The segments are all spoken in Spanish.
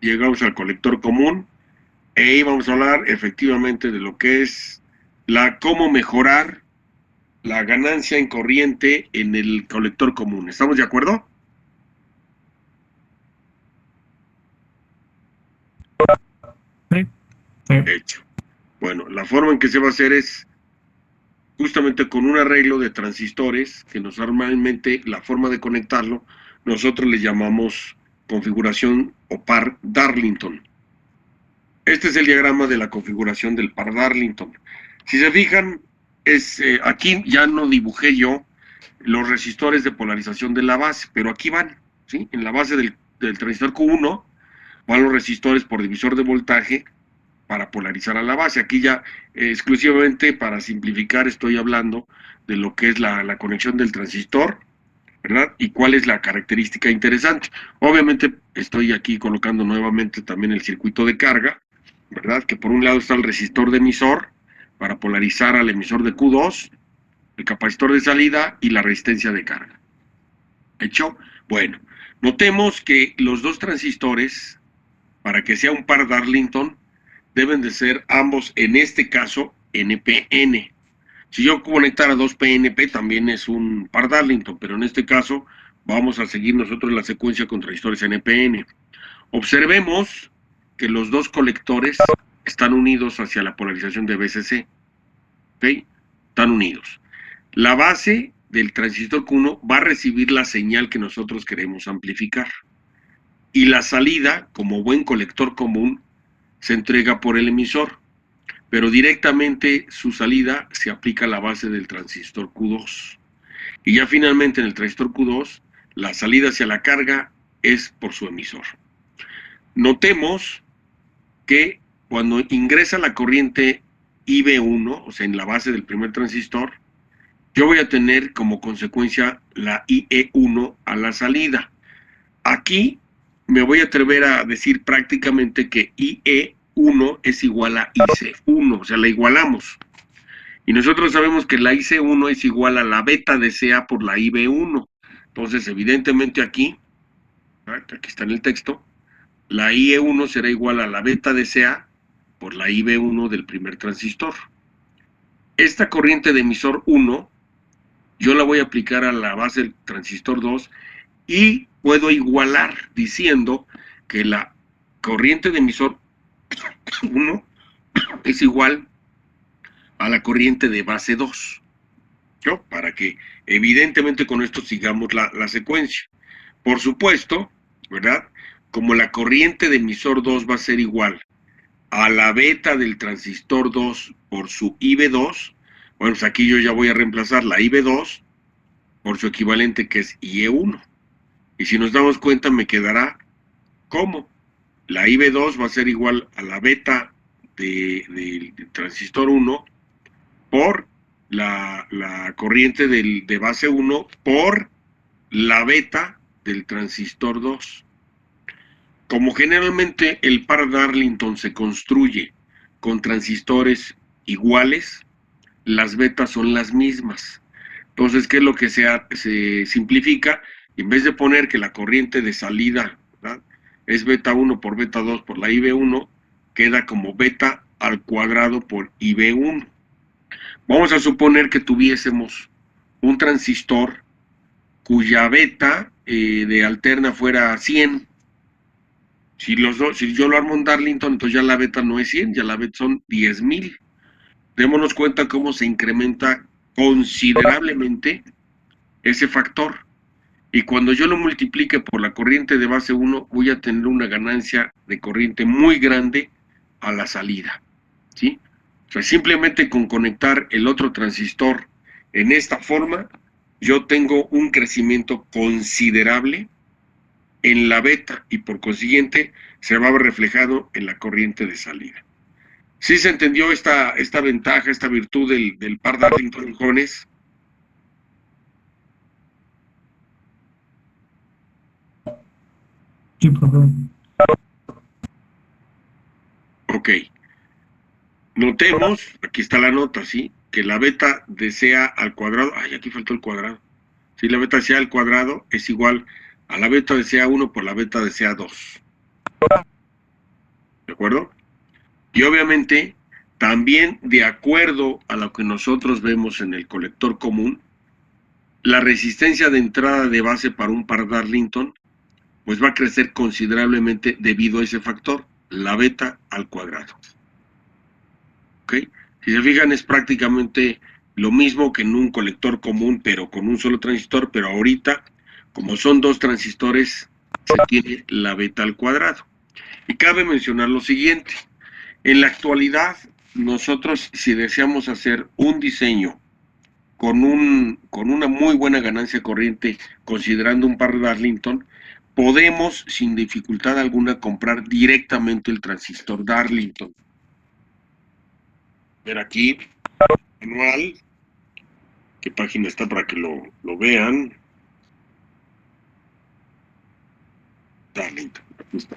llegamos al colector común, e ahí vamos a hablar efectivamente de lo que es cómo mejorar la ganancia en corriente en el colector común. ¿Estamos de acuerdo? Sí, sí. Hecho. Bueno, la forma en que se va a hacer es justamente con un arreglo de transistores, que normalmente la forma de conectarlo, nosotros le llamamos configuración o par Darlington. Este es el diagrama de la configuración del par Darlington. Si se fijan, aquí ya no dibujé yo los resistores de polarización de la base, pero aquí van, ¿sí? En la base del transistor Q1 van los resistores por divisor de voltaje para polarizar a la base. Aquí ya exclusivamente para simplificar estoy hablando de lo que es la conexión del transistor, ¿verdad? Y cuál es la característica interesante. Obviamente estoy aquí colocando nuevamente también el circuito de carga, ¿verdad? Que por un lado está el resistor de emisor para polarizar al emisor de Q2, el capacitor de salida y la resistencia de carga. ¿Hecho? Bueno, notemos que los dos transistores, para que sea un par Darlington, deben de ser ambos, en este caso, NPN. Si yo conectara dos PNP, también es un par Darlington, pero en este caso vamos a seguir nosotros la secuencia con transistores NPN. Observemos que los dos colectores están unidos hacia la polarización de BCC. ¿Ok? Están unidos. La base del transistor Q1 va a recibir la señal que nosotros queremos amplificar. Y la salida, como buen colector común, se entrega por el emisor, pero directamente su salida se aplica a la base del transistor Q2. Y ya finalmente en el transistor Q2, la salida hacia la carga es por su emisor. Notemos que cuando ingresa la corriente IB1, o sea, en la base del primer transistor, yo voy a tener como consecuencia la IE1 a la salida. Aquí me voy a atrever a decir prácticamente que IE1 es igual a IC1, o sea, la igualamos. Y nosotros sabemos que la IC1 es igual a la beta de CA por la IB1. Entonces, evidentemente aquí está en el texto, la IE1 será igual a la beta de CA por la IB1 del primer transistor. Esta corriente de emisor 1, yo la voy a aplicar a la base del transistor 2 y puedo igualar diciendo que la corriente de emisor 1 es igual a la corriente de base 2. ¿No? Para que evidentemente con esto sigamos la secuencia. Por supuesto, ¿verdad? Como la corriente de emisor 2 va a ser igual a la beta del transistor 2 por su IB2, bueno, pues aquí yo ya voy a reemplazar la IB2 por su equivalente que es IE1. Y si nos damos cuenta me quedará como la IB2 va a ser igual a la beta del transistor 1 por la corriente de base 1 por la beta del transistor 2. Como generalmente el par Darlington se construye con transistores iguales, las betas son las mismas. Entonces, ¿qué es lo que se simplifica? En vez de poner que la corriente de salida, ¿verdad?, es beta 1 por beta 2 por la IB1, queda como beta al cuadrado por IB1. Vamos a suponer que tuviésemos un transistor cuya beta de alterna fuera 100. Si yo lo armo en Darlington, entonces ya la beta no es 100, ya la beta son 10,000. Démonos cuenta cómo se incrementa considerablemente ese factor. Y cuando yo lo multiplique por la corriente de base 1, voy a tener una ganancia de corriente muy grande a la salida. ¿Sí? O sea, simplemente con conectar el otro transistor en esta forma, yo tengo un crecimiento considerable en la beta y por consiguiente se va a ver reflejado en la corriente de salida. ¿Sí se entendió esta ventaja, esta virtud del par Darlington-Jones? Sí, profe. Ok. Notemos, aquí está la nota, ¿sí? Que la beta de CA al cuadrado, ay, aquí faltó el cuadrado. Sí, la beta de CA al cuadrado es igual a la beta de CA1 por la beta de CA2. acuerdo? Y obviamente, también de acuerdo a lo que nosotros vemos en el colector común, la resistencia de entrada de base para un par Darlington pues va a crecer considerablemente debido a ese factor, la beta al cuadrado. ¿Ok? Si se fijan, es prácticamente lo mismo que en un colector común, pero con un solo transistor, pero ahorita, como son dos transistores, se tiene la beta al cuadrado. Y cabe mencionar lo siguiente, en la actualidad, nosotros si deseamos hacer un diseño con una muy buena ganancia corriente, considerando un par de Darlington, podemos sin dificultad alguna comprar directamente el transistor Darlington. Ver aquí, manual, qué página está para que lo vean. Darlington, aquí está.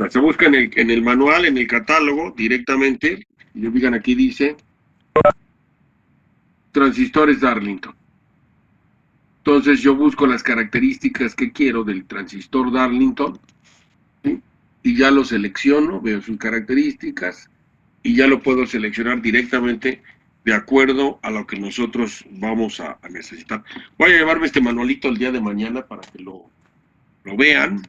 Se busca en el manual, en el catálogo, directamente, y digan aquí dice transistores Darlington. Entonces yo busco las características que quiero del transistor Darlington, ¿sí? Y ya lo selecciono, veo sus características y ya lo puedo seleccionar directamente de acuerdo a lo que nosotros vamos a necesitar. Voy a llevarme este manualito el día de mañana para que lo vean,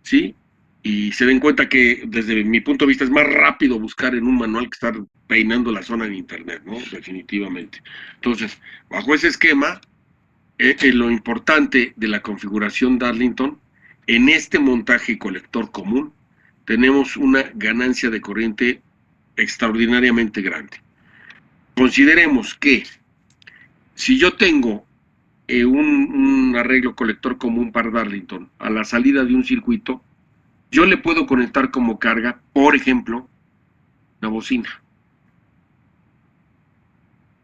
¿sí? Y se den cuenta que desde mi punto de vista es más rápido buscar en un manual que estar peinando la zona en internet, ¿no? Definitivamente. Entonces, bajo ese esquema, lo importante de la configuración Darlington, en este montaje colector común, tenemos una ganancia de corriente extraordinariamente grande. Consideremos que si yo tengo un arreglo colector común para Darlington a la salida de un circuito, yo le puedo conectar como carga, por ejemplo, la bocina.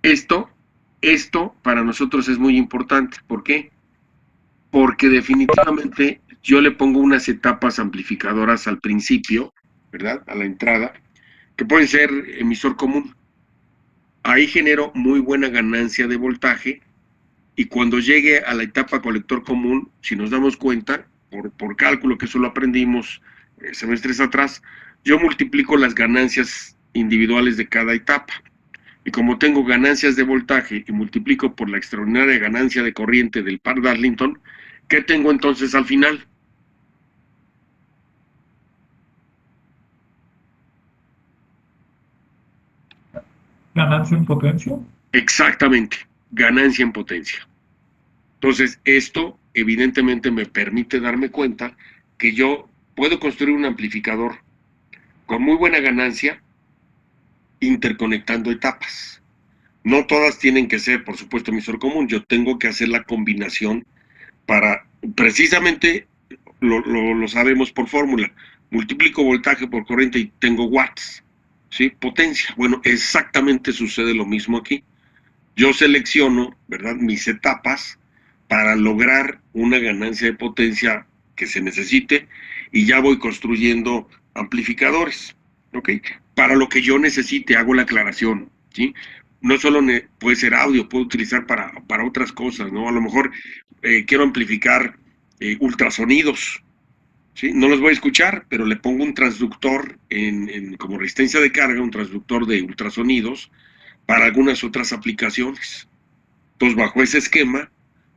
Esto para nosotros es muy importante. ¿Por qué? Porque definitivamente yo le pongo unas etapas amplificadoras al principio, ¿verdad? A la entrada, que pueden ser emisor común. Ahí genero muy buena ganancia de voltaje y cuando llegue a la etapa colector común, si nos damos cuenta, por cálculo que eso lo aprendimos semestres atrás, yo multiplico las ganancias individuales de cada etapa. Y como tengo ganancias de voltaje y multiplico por la extraordinaria ganancia de corriente del par Darlington, ¿qué tengo entonces al final? Ganancia en potencia. Exactamente, ganancia en potencia. Entonces, esto evidentemente me permite darme cuenta que yo puedo construir un amplificador con muy buena ganancia interconectando etapas. No todas tienen que ser, por supuesto, emisor común. Yo tengo que hacer la combinación para, precisamente, lo sabemos por fórmula. Multiplico voltaje por corriente y tengo watts, ¿sí? Potencia. Bueno, exactamente sucede lo mismo aquí. Yo selecciono, ¿verdad?, mis etapas para lograr una ganancia de potencia que se necesite y ya voy construyendo amplificadores, ¿ok? Para lo que yo necesite, hago la aclaración, ¿sí? No solo puede ser audio, puedo utilizar para otras cosas, ¿no? A lo mejor quiero amplificar ultrasonidos, ¿sí? No los voy a escuchar, pero le pongo un transductor como resistencia de carga, un transductor de ultrasonidos para algunas otras aplicaciones. Entonces, bajo ese esquema,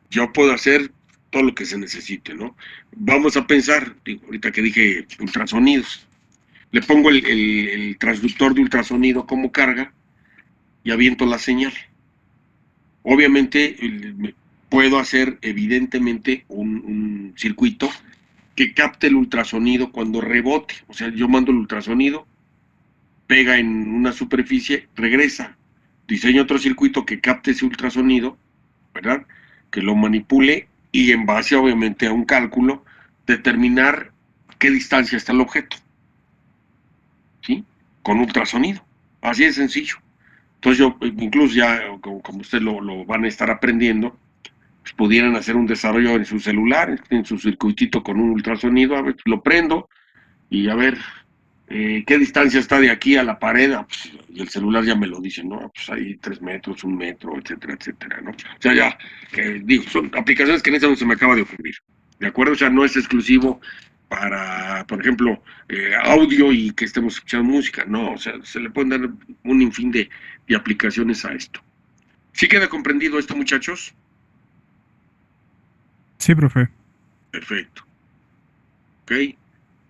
yo puedo hacer todo lo que se necesite, ¿no? Vamos a pensar, ahorita que dije ultrasonidos, le pongo el transductor de ultrasonido como carga y aviento la señal. Obviamente, puedo hacer evidentemente un circuito que capte el ultrasonido cuando rebote. O sea, yo mando el ultrasonido, pega en una superficie, regresa. Diseño otro circuito que capte ese ultrasonido, ¿verdad? Que lo manipule y en base obviamente a un cálculo determinar qué distancia está el objeto, ¿sí? Con ultrasonido. Así de sencillo. Entonces yo, incluso ya, como ustedes lo van a estar aprendiendo, pues pudieran hacer un desarrollo en su celular, en su circuitito con un ultrasonido, a ver, lo prendo y a ver qué distancia está de aquí a la pared, pues, y el celular ya me lo dice, ¿no? Pues hay 3 metros, 1 metro, etcétera, etcétera, ¿no? O sea, ya, digo, son aplicaciones que en ese momento se me acaba de ocurrir, ¿de acuerdo? O sea, no es exclusivo para, por ejemplo, audio y que estemos escuchando música. No, o sea, se le pueden dar un sinfín de aplicaciones a esto. ¿Sí queda comprendido esto, muchachos? Sí, profe. Perfecto. Ok.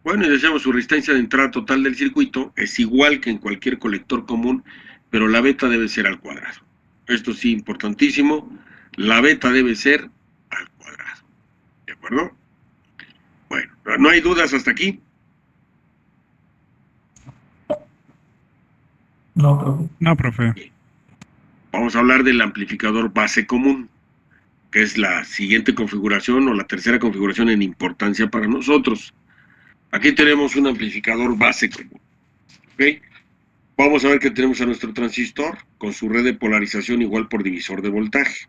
Bueno, y decíamos, su resistencia de entrada total del circuito es igual que en cualquier colector común, pero la beta debe ser al cuadrado. Esto sí, importantísimo, la beta debe ser al cuadrado. ¿De acuerdo? Bueno, ¿no hay dudas hasta aquí? No, profe. No, profe. Vamos a hablar del amplificador base común, que es la siguiente configuración o la tercera configuración en importancia para nosotros. Aquí tenemos un amplificador base común. ¿Ok? Vamos a ver que tenemos a nuestro transistor con su red de polarización igual por divisor de voltaje.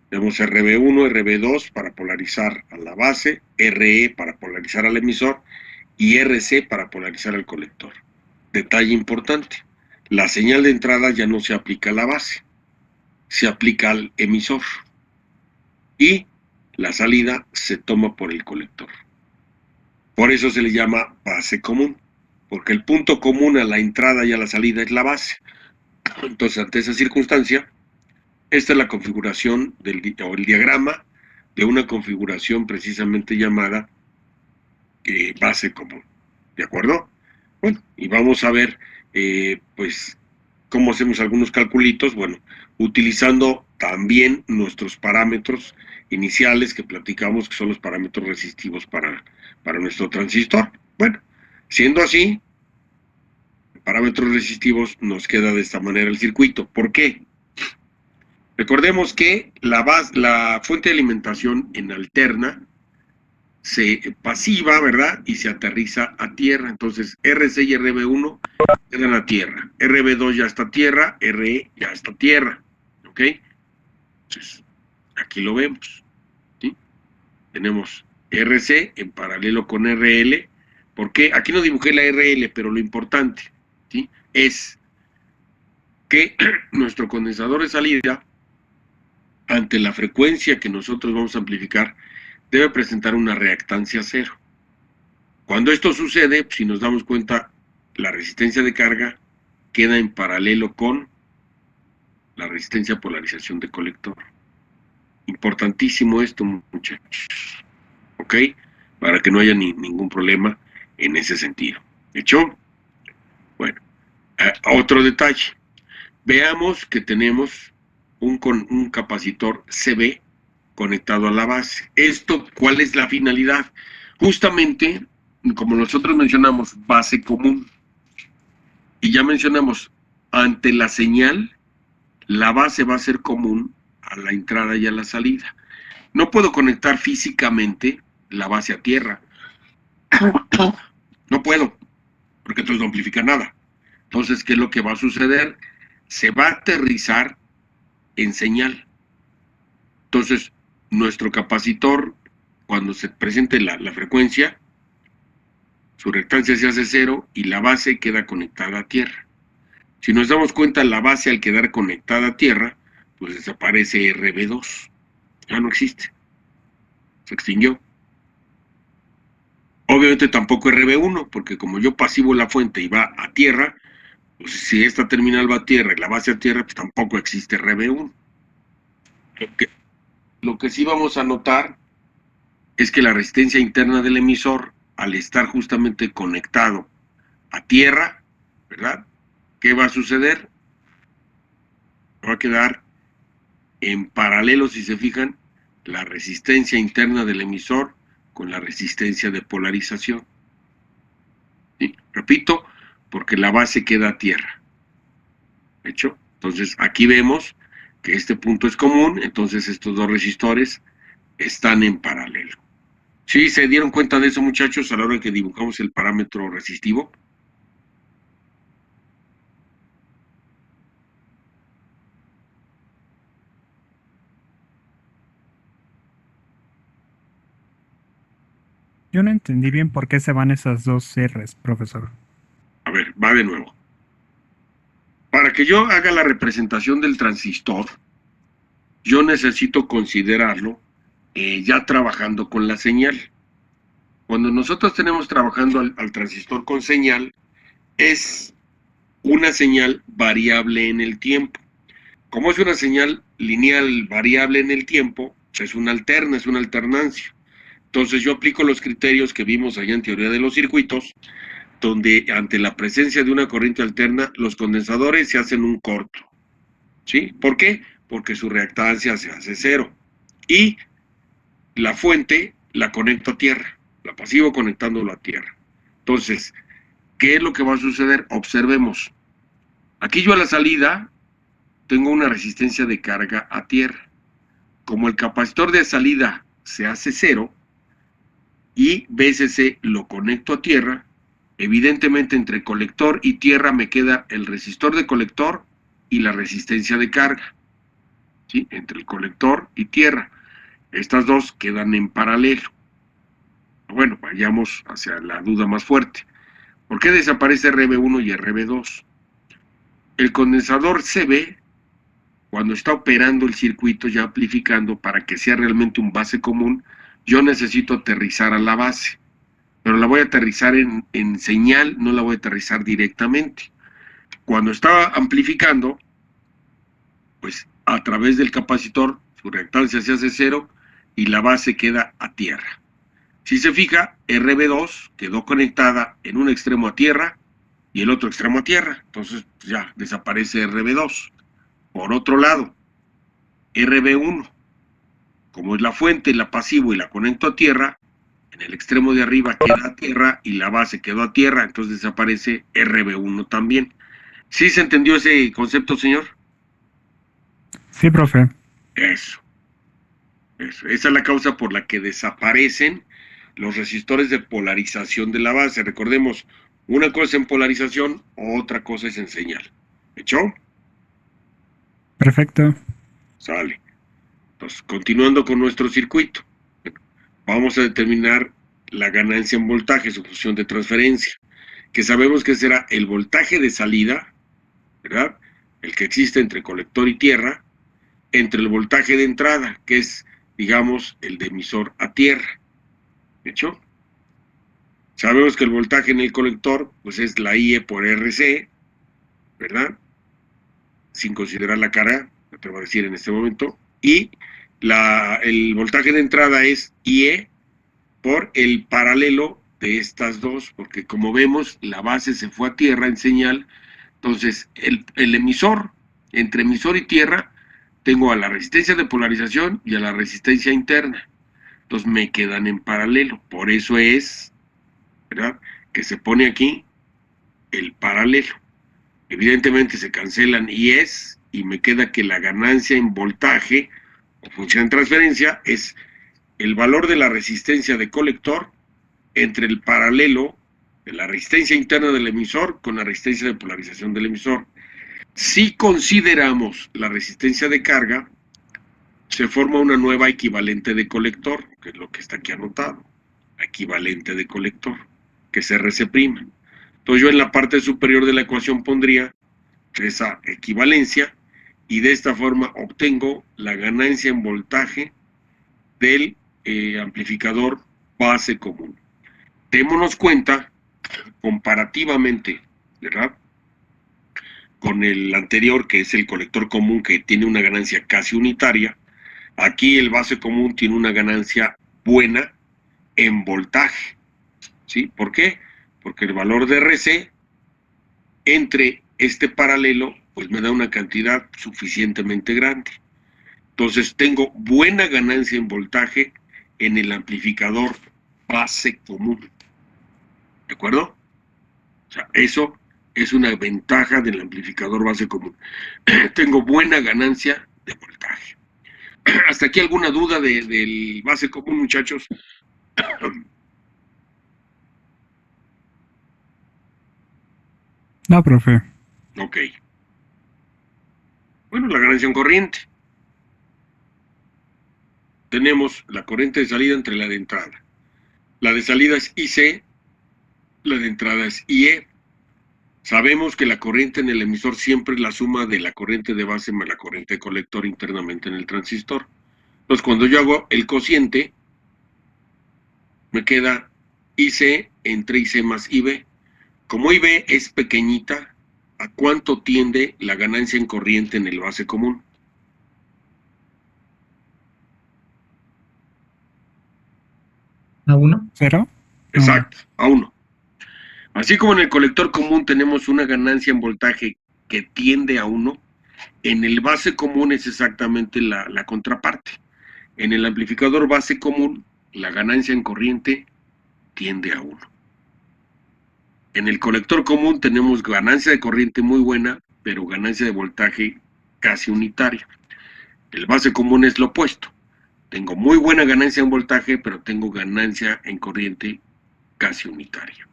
Tenemos RB1, RB2 para polarizar a la base, RE para polarizar al emisor y RC para polarizar al colector. Detalle importante, la señal de entrada ya no se aplica a la base, se aplica al emisor y la salida se toma por el colector. Por eso se le llama base común, porque el punto común a la entrada y a la salida es la base. Entonces, ante esa circunstancia, esta es la configuración o el diagrama de una configuración precisamente llamada base común. ¿De acuerdo? Bueno, y vamos a ver, pues, cómo hacemos algunos calculitos. Bueno, utilizando también nuestros parámetros iniciales que platicamos, que son los parámetros resistivos para nuestro transistor. Bueno, siendo así, parámetros resistivos nos queda de esta manera el circuito. ¿Por qué? Recordemos que la fuente de alimentación en alterna se pasiva, ¿verdad? Y se aterriza a tierra. Entonces, RC y RB1 quedan a tierra. RB2 ya está a tierra, RE ya está a tierra. ¿Ok? Entonces, aquí lo vemos. ¿Sí? Tenemos RC en paralelo con RL. Porque aquí no dibujé la RL, pero lo importante, ¿sí?, es que nuestro condensador de salida, ante la frecuencia que nosotros vamos a amplificar, debe presentar una reactancia cero. Cuando esto sucede, si nos damos cuenta, la resistencia de carga queda en paralelo con la resistencia a polarización de colector. Importantísimo esto, muchachos. ¿Ok? Para que no haya ningún problema en ese sentido. ¿Hecho? Bueno, otro detalle. Veamos que tenemos un capacitor CB conectado a la base. ¿Esto cuál es la finalidad? Justamente, como nosotros mencionamos, base común. Y ya mencionamos, ante la señal, la base va a ser común a la entrada y a la salida. No puedo conectar físicamente la base a tierra. No puedo, porque entonces no amplifica nada. Entonces, ¿qué es lo que va a suceder? Se va a aterrizar en señal. Entonces, nuestro capacitor, cuando se presente la frecuencia, su reactancia se hace cero y la base queda conectada a tierra. Si nos damos cuenta, la base al quedar conectada a tierra, pues desaparece RB2. Ya no existe. Se extinguió. Obviamente tampoco RB1, porque como yo pasivo la fuente y va a tierra, pues si esta terminal va a tierra y la base a tierra, pues tampoco existe RB1. Lo que sí vamos a notar es que la resistencia interna del emisor, al estar justamente conectado a tierra, ¿verdad? ¿Qué va a suceder? Va a quedar en paralelo, si se fijan, la resistencia interna del emisor con la resistencia de polarización. ¿Sí? Repito, porque la base queda a tierra. ¿Hecho? Entonces, aquí vemos que este punto es común, entonces estos dos resistores están en paralelo. ¿Sí se dieron cuenta de eso, muchachos, a la hora que dibujamos el parámetro resistivo? Yo no entendí bien por qué se van esas dos R's, profesor. A ver, va de nuevo. Para que yo haga la representación del transistor, yo necesito considerarlo ya trabajando con la señal. Cuando nosotros tenemos trabajando al transistor con señal, es una señal variable en el tiempo. Como es una señal lineal variable en el tiempo, es una alterna, es una alternancia. Entonces yo aplico los criterios que vimos allá en teoría de los circuitos, donde ante la presencia de una corriente alterna, los condensadores se hacen un corto. ¿Sí? ¿Por qué? Porque su reactancia se hace cero. Y la fuente la conecto a tierra, la pasivo conectándolo a tierra. Entonces, ¿qué es lo que va a suceder? Observemos. Aquí yo a la salida tengo una resistencia de carga a tierra. Como el capacitor de salida se hace cero y VCC lo conecto a tierra, evidentemente entre colector y tierra me queda el resistor de colector y la resistencia de carga. ¿Sí? Entre el colector y tierra. Estas dos quedan en paralelo. Bueno, vayamos hacia la duda más fuerte. ¿Por qué desaparece RB1 y RB2? El condensador CB, cuando está operando el circuito ya amplificando para que sea realmente un base común, yo necesito aterrizar a la base. Pero la voy a aterrizar en señal, no la voy a aterrizar directamente. Cuando está amplificando, pues a través del capacitor, su reactancia se hace cero y la base queda a tierra. Si se fija, RB2 quedó conectada en un extremo a tierra y el otro extremo a tierra. Entonces ya desaparece RB2. Por otro lado, RB1, como es la fuente, la pasivo y la conecto a tierra, en el extremo de arriba queda a tierra y la base quedó a tierra, entonces desaparece RB1 también. ¿Sí se entendió ese concepto, señor? Sí, profe. Eso. Esa es la causa por la que desaparecen los resistores de polarización de la base. Recordemos, una cosa es en polarización, otra cosa es en señal. ¿Hecho? Perfecto. Sale. Entonces, continuando con nuestro circuito, vamos a determinar la ganancia en voltaje, su función de transferencia, que sabemos que será el voltaje de salida, ¿verdad? El que existe entre colector y tierra, entre el voltaje de entrada, que es, digamos, el de emisor a tierra. ¿Hecho? Sabemos que el voltaje en el colector, pues es la IE por RC, ¿verdad? Sin considerar la carga, lo te voy a decir en este momento. Y el voltaje de entrada es IE por el paralelo de estas dos, porque como vemos, la base se fue a tierra en señal. Entonces, el emisor, entre emisor y tierra, tengo a la resistencia de polarización y a la resistencia interna. Entonces, me quedan en paralelo. Por eso es, ¿verdad?, que se pone aquí el paralelo. Evidentemente se cancelan IEs y me queda que la ganancia en voltaje o función de transferencia es el valor de la resistencia de colector entre el paralelo de la resistencia interna del emisor con la resistencia de polarización del emisor. Si consideramos la resistencia de carga, se forma una nueva equivalente de colector, que es lo que está aquí anotado, equivalente de colector, que es RC'. Entonces yo en la parte superior de la ecuación pondría esa equivalencia y de esta forma obtengo la ganancia en voltaje del amplificador base común. Démonos cuenta, comparativamente, ¿verdad?, con el anterior, que es el colector común, que tiene una ganancia casi unitaria, aquí el base común tiene una ganancia buena en voltaje. ¿Sí? ¿Por qué? Porque el valor de RC entre este paralelo, pues me da una cantidad suficientemente grande. Entonces tengo buena ganancia en voltaje en el amplificador base común. ¿De acuerdo? O sea, eso es una ventaja del amplificador base común. Tengo buena ganancia de voltaje. ¿Hasta aquí alguna duda del base común, muchachos? No, profe. Ok. Bueno, la ganancia en corriente. Tenemos la corriente de salida entre la de entrada. La de salida es IC, la de entrada es IE. Sabemos que la corriente en el emisor siempre es la suma de la corriente de base más la corriente de colector internamente en el transistor. Entonces, cuando yo hago el cociente, me queda IC entre IC más IB. Como IB es pequeñita, ¿a cuánto tiende la ganancia en corriente en el base común? ¿A 1? ¿Cero? Exacto, a 1. Así como en el colector común tenemos una ganancia en voltaje que tiende a 1, en el base común es exactamente la contraparte. En el amplificador base común, la ganancia en corriente tiende a 1. En el colector común tenemos ganancia de corriente muy buena, pero ganancia de voltaje casi unitaria. El base común es lo opuesto. Tengo muy buena ganancia en voltaje, pero tengo ganancia en corriente casi unitaria.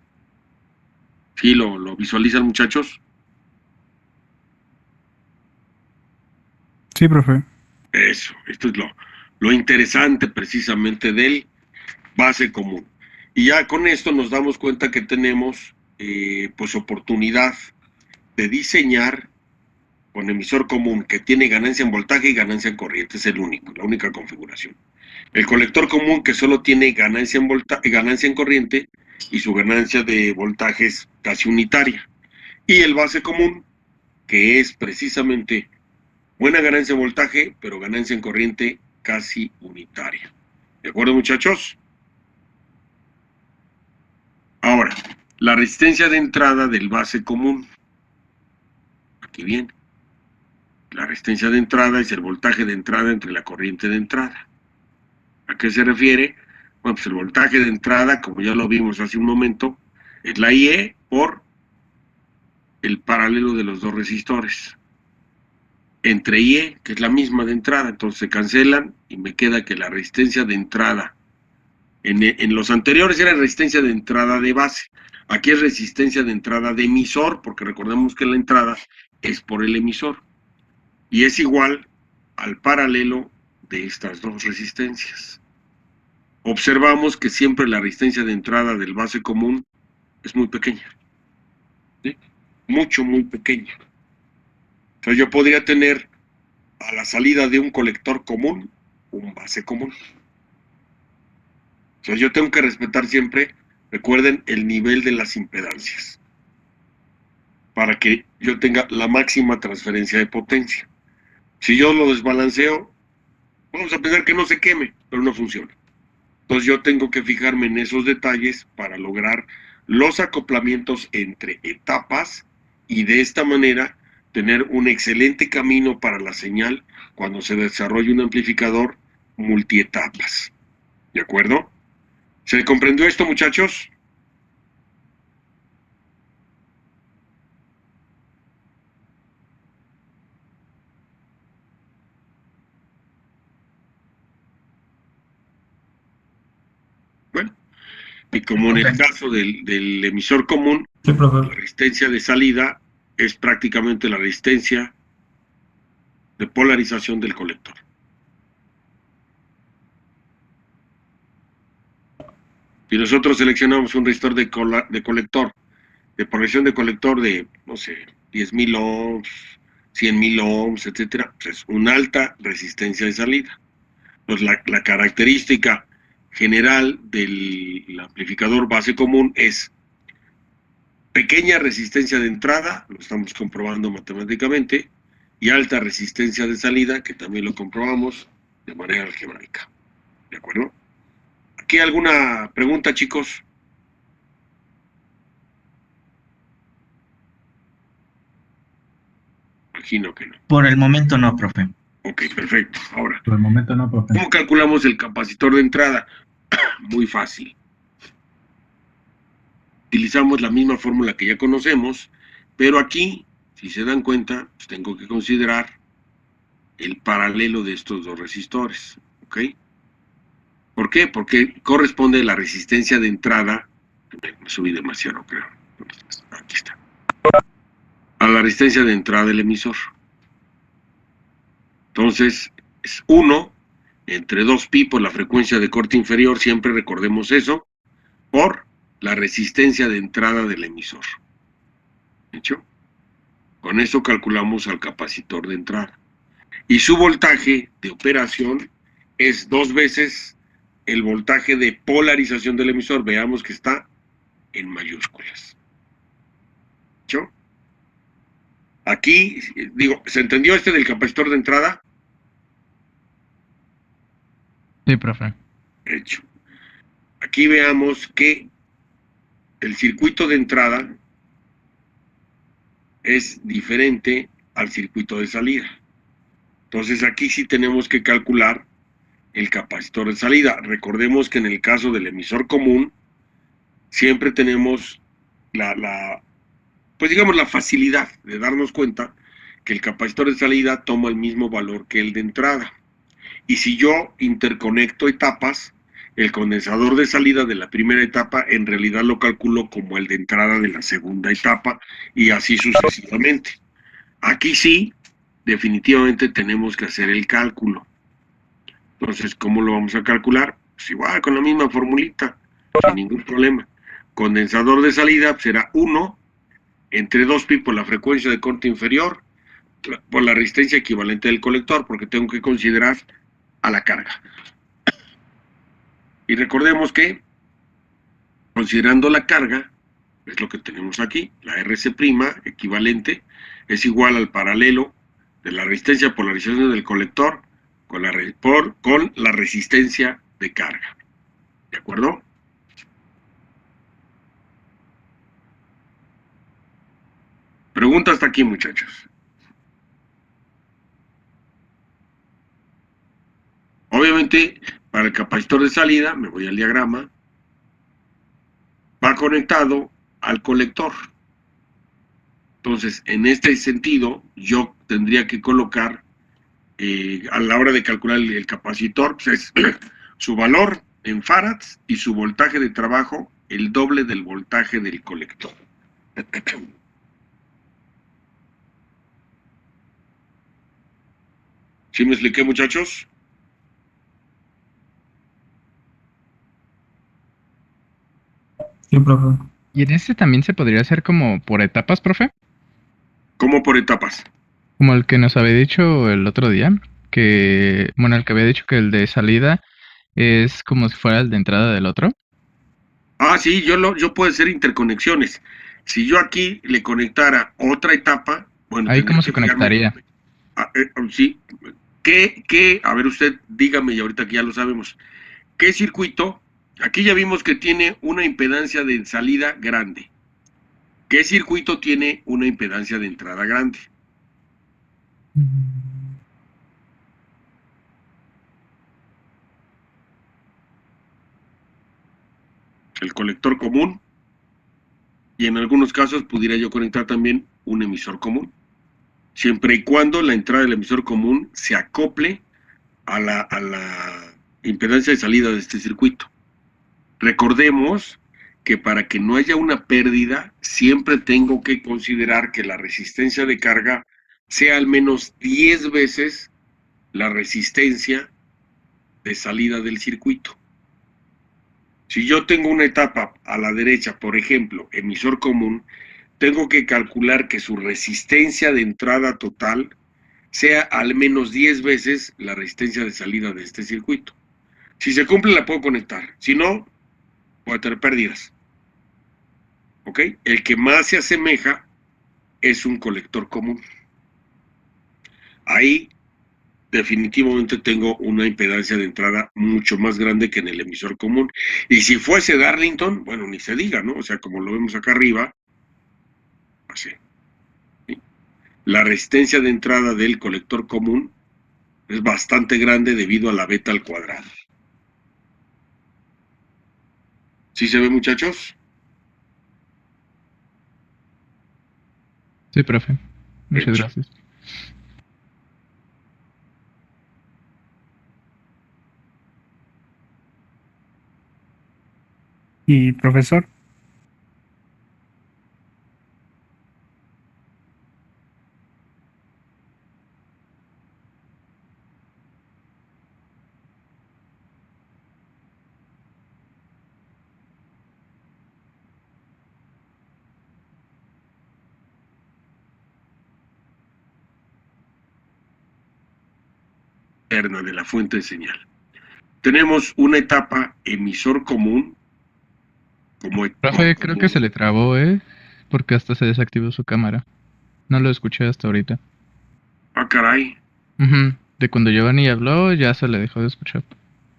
¿Sí lo visualizan, muchachos? Sí, profe. Eso, esto es lo interesante precisamente del base común. Y ya con esto nos damos cuenta que tenemos pues oportunidad de diseñar con emisor común que tiene ganancia en voltaje y ganancia en corriente, es la única configuración. El colector común que solo tiene ganancia en corriente y su ganancia de voltaje es casi unitaria. Y el base común que es precisamente buena ganancia en voltaje, pero ganancia en corriente casi unitaria. ¿De acuerdo, muchachos? Ahora, la resistencia de entrada del base común. Aquí viene. La resistencia de entrada es el voltaje de entrada entre la corriente de entrada. ¿A qué se refiere? Bueno, pues el voltaje de entrada, como ya lo vimos hace un momento, es la IE por el paralelo de los dos resistores. Entre IE, que es la misma de entrada, entonces se cancelan y me queda que la resistencia de entrada, en los anteriores era resistencia de entrada de base, aquí es resistencia de entrada de emisor, porque recordemos que la entrada es por el emisor, y es igual al paralelo de estas dos resistencias. Observamos que siempre la resistencia de entrada del base común es muy pequeña, ¿sí? Muy pequeña. Entonces yo podría tener a la salida de un colector común un base común. Entonces yo tengo que respetar siempre, recuerden, el nivel de las impedancias para que yo tenga la máxima transferencia de potencia. Si yo lo desbalanceo, vamos a pensar que no se queme, pero no funciona. Entonces yo tengo que fijarme en esos detalles para lograr los acoplamientos entre etapas y de esta manera tener un excelente camino para la señal cuando se desarrolle un amplificador multietapas. ¿De acuerdo? ¿Se comprendió esto, muchachos? Bueno, y como en el caso del emisor común, Sí, la profe. resistencia de salida es prácticamente la resistencia de polarización del colector. Si nosotros seleccionamos un resistor de colector, de polarización de colector de, no sé, 10.000 ohms, 100.000 ohms, etcétera, pues es una alta resistencia de salida. Entonces, la característica general del amplificador base común es pequeña resistencia de entrada, lo estamos comprobando matemáticamente, y alta resistencia de salida, que también lo comprobamos de manera algebraica. ¿De acuerdo? ¿Aquí alguna pregunta, chicos? Imagino que no. Por el momento no, profe. Ok, perfecto. Ahora, Por el momento no, profe. ¿cómo calculamos el capacitor de entrada? Muy fácil. Utilizamos la misma fórmula que ya conocemos, pero aquí, si se dan cuenta, pues tengo que considerar el paralelo de estos dos resistores. ¿Ok? ¿Por qué? Porque corresponde a la resistencia de entrada. Me subí demasiado, creo. Aquí está. A la resistencia de entrada del emisor. Entonces, es 1 entre 2pi por la frecuencia de corte inferior, siempre recordemos eso, por la resistencia de entrada del emisor. ¿Hecho? Con eso calculamos al capacitor de entrada. Y su voltaje de operación es 2 veces el voltaje de polarización del emisor, veamos que está en mayúsculas. ¿Hecho? Aquí, digo, ¿se entendió este del capacitor de entrada? Sí, profe. Hecho. Aquí veamos que el circuito de entrada es diferente al circuito de salida. Entonces aquí sí tenemos que calcular el capacitor de salida. Recordemos que en el caso del emisor común, siempre tenemos pues digamos la facilidad de darnos cuenta que el capacitor de salida toma el mismo valor que el de entrada. Y si yo interconecto etapas, el condensador de salida de la primera etapa en realidad lo calculo como el de entrada de la segunda etapa y así sucesivamente. Aquí sí, definitivamente tenemos que hacer el cálculo. Entonces, ¿cómo lo vamos a calcular? Pues igual, con la misma formulita, sin ningún problema. Condensador de salida será 1 entre 2pi por la frecuencia de corte inferior por la resistencia equivalente del colector, porque tengo que considerar a la carga. Y recordemos que, considerando la carga, es lo que tenemos aquí, la RC' equivalente es igual al paralelo de la resistencia por polarización del colector con la resistencia de carga. ¿De acuerdo? Pregunta hasta aquí, muchachos. Obviamente, para el capacitor de salida, me voy al diagrama, va conectado al colector. Entonces, en este sentido, yo tendría que colocar, a la hora de calcular el capacitor, pues es su valor en farads y su voltaje de trabajo, el doble del voltaje del colector. ¿Sí me expliqué, muchachos? Sí, profe. ¿Y en este también se podría hacer como por etapas, profe? ¿Cómo por etapas? Como el que nos había dicho el otro día, que, bueno, el que había dicho que el de salida es como si fuera el de entrada del otro. Ah, sí, yo puedo hacer interconexiones. Si yo aquí le conectara otra etapa, bueno, Ahí tendría cómo que se fijarme. conectaría. Sí, a ver usted, dígame, y ahorita que ya lo sabemos, ¿qué circuito? Aquí ya vimos que tiene una impedancia de salida grande. ¿Qué circuito tiene una impedancia de entrada grande? El colector común, y en algunos casos pudiera yo conectar también un emisor común, siempre y cuando la entrada del emisor común se acople a la impedancia de salida de este circuito. Recordemos que para que no haya una pérdida, siempre tengo que considerar que la resistencia de carga sea al menos 10 veces la resistencia de salida del circuito. Si yo tengo una etapa a la derecha, por ejemplo, emisor común, tengo que calcular que su resistencia de entrada total sea al menos 10 veces la resistencia de salida de este circuito. Si se cumple, la puedo conectar. Si no, voy a tener pérdidas. ¿Ok? El que más se asemeja es un colector común. Ahí definitivamente tengo una impedancia de entrada mucho más grande que en el emisor común. Y si fuese Darlington, bueno, ni se diga, ¿no? O sea, como lo vemos acá arriba, así. ¿Sí? La resistencia de entrada del colector común es bastante grande debido a la beta al cuadrado. ¿Sí se ve, muchachos? Sí, profe. Muchas Hecho. gracias. Y profesor, Interna de la fuente de señal. tenemos una etapa emisor común, Profe, creo que se le trabó, porque hasta se desactivó su cámara. No lo escuché hasta ahorita. Ah, caray. Ujú. De cuando Giovanni habló, ya se le dejó de escuchar.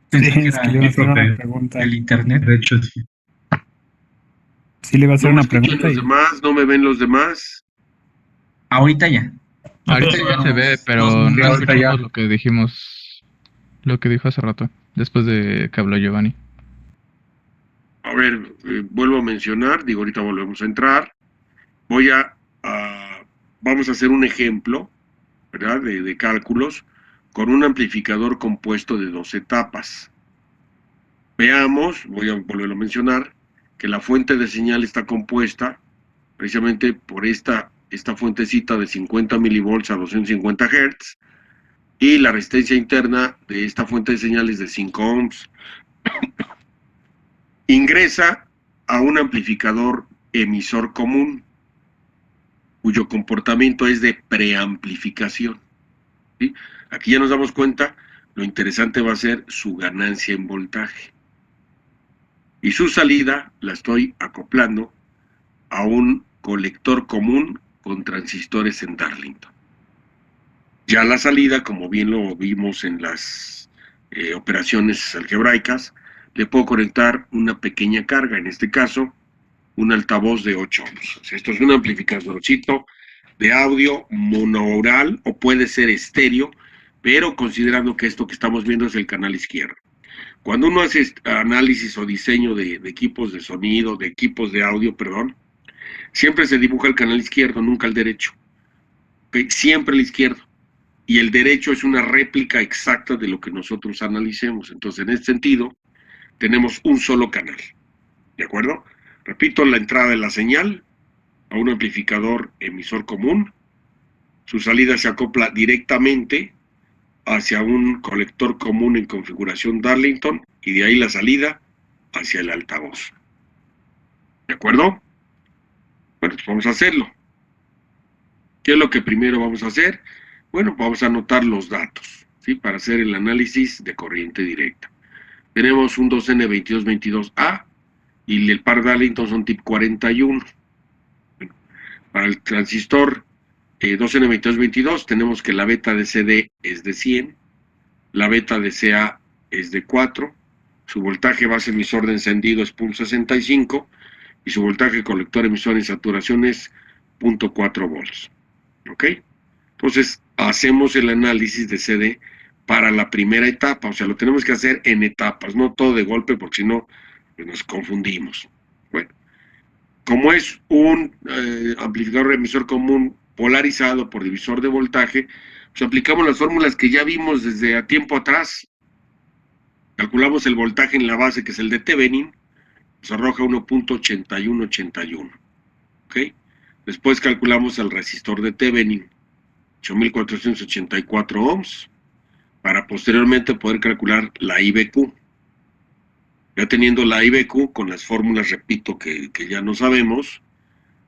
Pensé Sí, que es era que le iba a hacer profe, una pregunta. el internet, de hecho, sí. Sí, le iba a hacer No me una escuchan pregunta los y demás, no me ven los demás. Ahorita ya. Ahorita ya se ve, pero no ahorita ya. escuchamos lo que dijimos, lo que dijo hace rato, después de que habló Giovanni. A ver, vuelvo a mencionar, digo, ahorita volvemos a entrar. Vamos a hacer un ejemplo, ¿verdad? De cálculos con un amplificador compuesto de 2 etapas. Veamos, voy a volver a mencionar, que la fuente de señal está compuesta precisamente por esta fuentecita de 50 milivolts a 250 Hz y la resistencia interna de esta fuente de señal es de 5 ohms. Ingresa a un amplificador emisor común cuyo comportamiento es de preamplificación. ¿Sí? Aquí ya nos damos cuenta, lo interesante va a ser su ganancia en voltaje. Y su salida la estoy acoplando a un colector común con transistores en Darlington. Ya la salida, como bien lo vimos en las operaciones algebraicas, le puedo conectar una pequeña carga, en este caso, un altavoz de 8 ohms. O sea, esto es un amplificadorcito de audio monaural o puede ser estéreo, pero considerando que esto que estamos viendo es el canal izquierdo. Cuando uno hace análisis o diseño de equipos de sonido, de equipos de audio, perdón, siempre se dibuja el canal izquierdo, nunca el derecho. Siempre el izquierdo. Y el derecho es una réplica exacta de lo que nosotros analicemos. Entonces, en este sentido, tenemos un solo canal. ¿De acuerdo? Repito, la entrada de la señal a un amplificador emisor común. Su salida se acopla directamente hacia un colector común en configuración Darlington y de ahí la salida hacia el altavoz. ¿De acuerdo? Bueno, pues vamos a hacerlo. ¿Qué es lo que primero vamos a hacer? Bueno, vamos a anotar los datos, ¿sí? Para hacer el análisis de corriente directa. Tenemos un 2N2222A y el par Darlington son tip 41. Bueno, para el transistor 2N2222 tenemos que la beta de CD es de 100, la beta de CA es de 4, su voltaje base emisor de encendido es 0.65 y su voltaje colector emisor en saturación es 0.4 volts. ¿Ok? Entonces, hacemos el análisis de CD para la primera etapa, o sea, lo tenemos que hacer en etapas, no todo de golpe, porque si no, pues nos confundimos. Bueno, como es un amplificador emisor común polarizado por divisor de voltaje, pues aplicamos las fórmulas que ya vimos desde a tiempo atrás. Calculamos el voltaje en la base, que es el de Thevenin, nos arroja 1.8181. ¿Ok? Después calculamos el resistor de Thevenin, 8.484 ohms, para posteriormente poder calcular la IBQ. Ya teniendo la IBQ, con las fórmulas, repito, que ya no sabemos,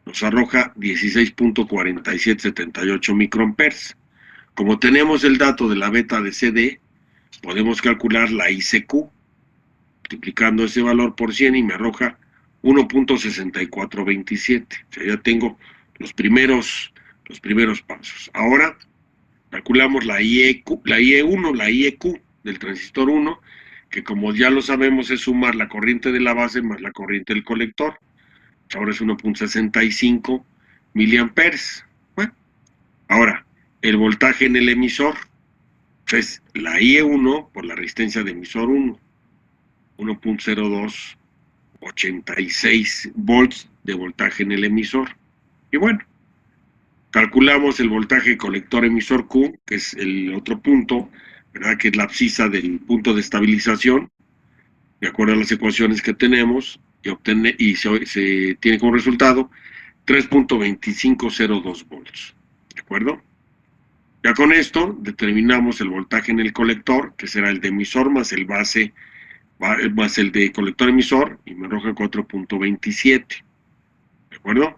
nos arroja 16.4778 microamperes. Como tenemos el dato de la beta de CD, podemos calcular la ICQ, multiplicando ese valor por 100 y me arroja 1.6427. O sea, ya tengo los primeros pasos. Ahora calculamos la IEQ, la IE1, la IEQ del transistor 1, que como ya lo sabemos es sumar la corriente de la base más la corriente del colector. Ahora es 1.65 miliamperes. Bueno, ahora, el voltaje en el emisor es la IE1 por la resistencia de emisor 1, 1.0286 volts de voltaje en el emisor. Y bueno, calculamos el voltaje colector emisor Q, que es el otro punto, ¿verdad? Que es la abscisa del punto de estabilización, de acuerdo a las ecuaciones que tenemos, y se tiene como resultado 3.2502 volts. ¿De acuerdo? Ya con esto determinamos el voltaje en el colector, que será el de emisor más el base, más el de colector emisor, y me arroja 4.27. ¿De acuerdo?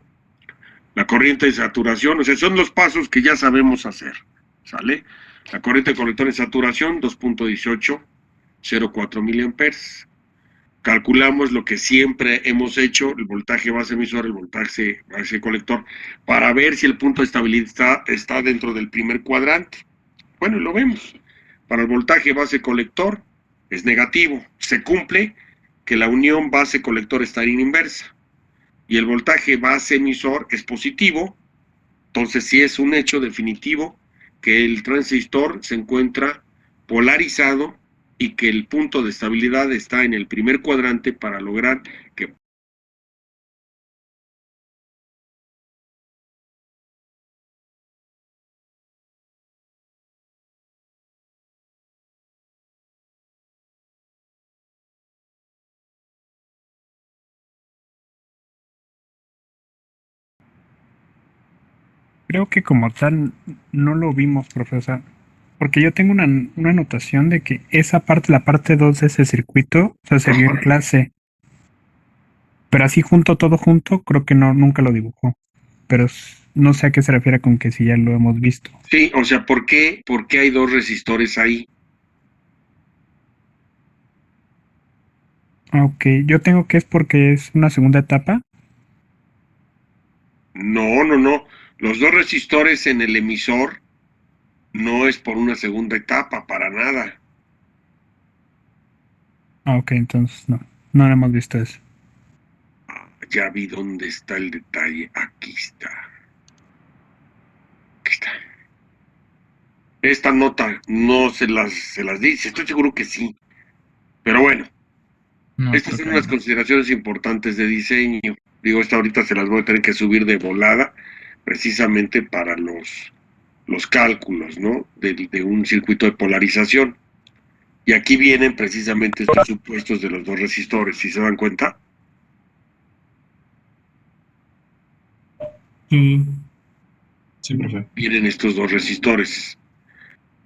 La corriente de saturación, o sea, son los pasos que ya sabemos hacer, ¿sale? La corriente de colector de saturación, 2.18 0,4 miliamperes. Calculamos lo que siempre hemos hecho, el voltaje base emisor, el voltaje base colector, para ver si el punto de estabilidad está dentro del primer cuadrante. Bueno, lo vemos. Para el voltaje base colector es negativo. Se cumple que la unión base colector está en inversa. Y el voltaje base emisor es positivo. Entonces sí es un hecho definitivo que el transistor se encuentra polarizado y que el punto de estabilidad está en el primer cuadrante para lograr que Creo que como tal no lo vimos, profesor. Porque yo tengo una anotación de que esa parte, la parte 2 de ese circuito, o sea, se vio en clase. Pero así todo junto, creo que no, nunca lo dibujó. Pero no sé a qué se refiere con que si ya lo hemos visto. sí, o sea, ¿por qué hay dos resistores ahí? Ok, yo tengo que es porque es una segunda etapa. No, no, no. Los dos resistores en el emisor no es por una segunda etapa, para nada. Ok, entonces no lo hemos visto eso. Ya vi dónde está el detalle. Aquí está. Aquí está. Esta nota no se las dice, estoy seguro que sí. Pero bueno, No, estas creo son que unas no. consideraciones importantes de diseño. Digo, esta ahorita se las voy a tener que subir de volada, precisamente para los cálculos, ¿no? De un circuito de polarización. Y aquí vienen precisamente estos supuestos de los dos resistores, ¿sí se dan cuenta? Sí, profe. Vienen estos dos resistores.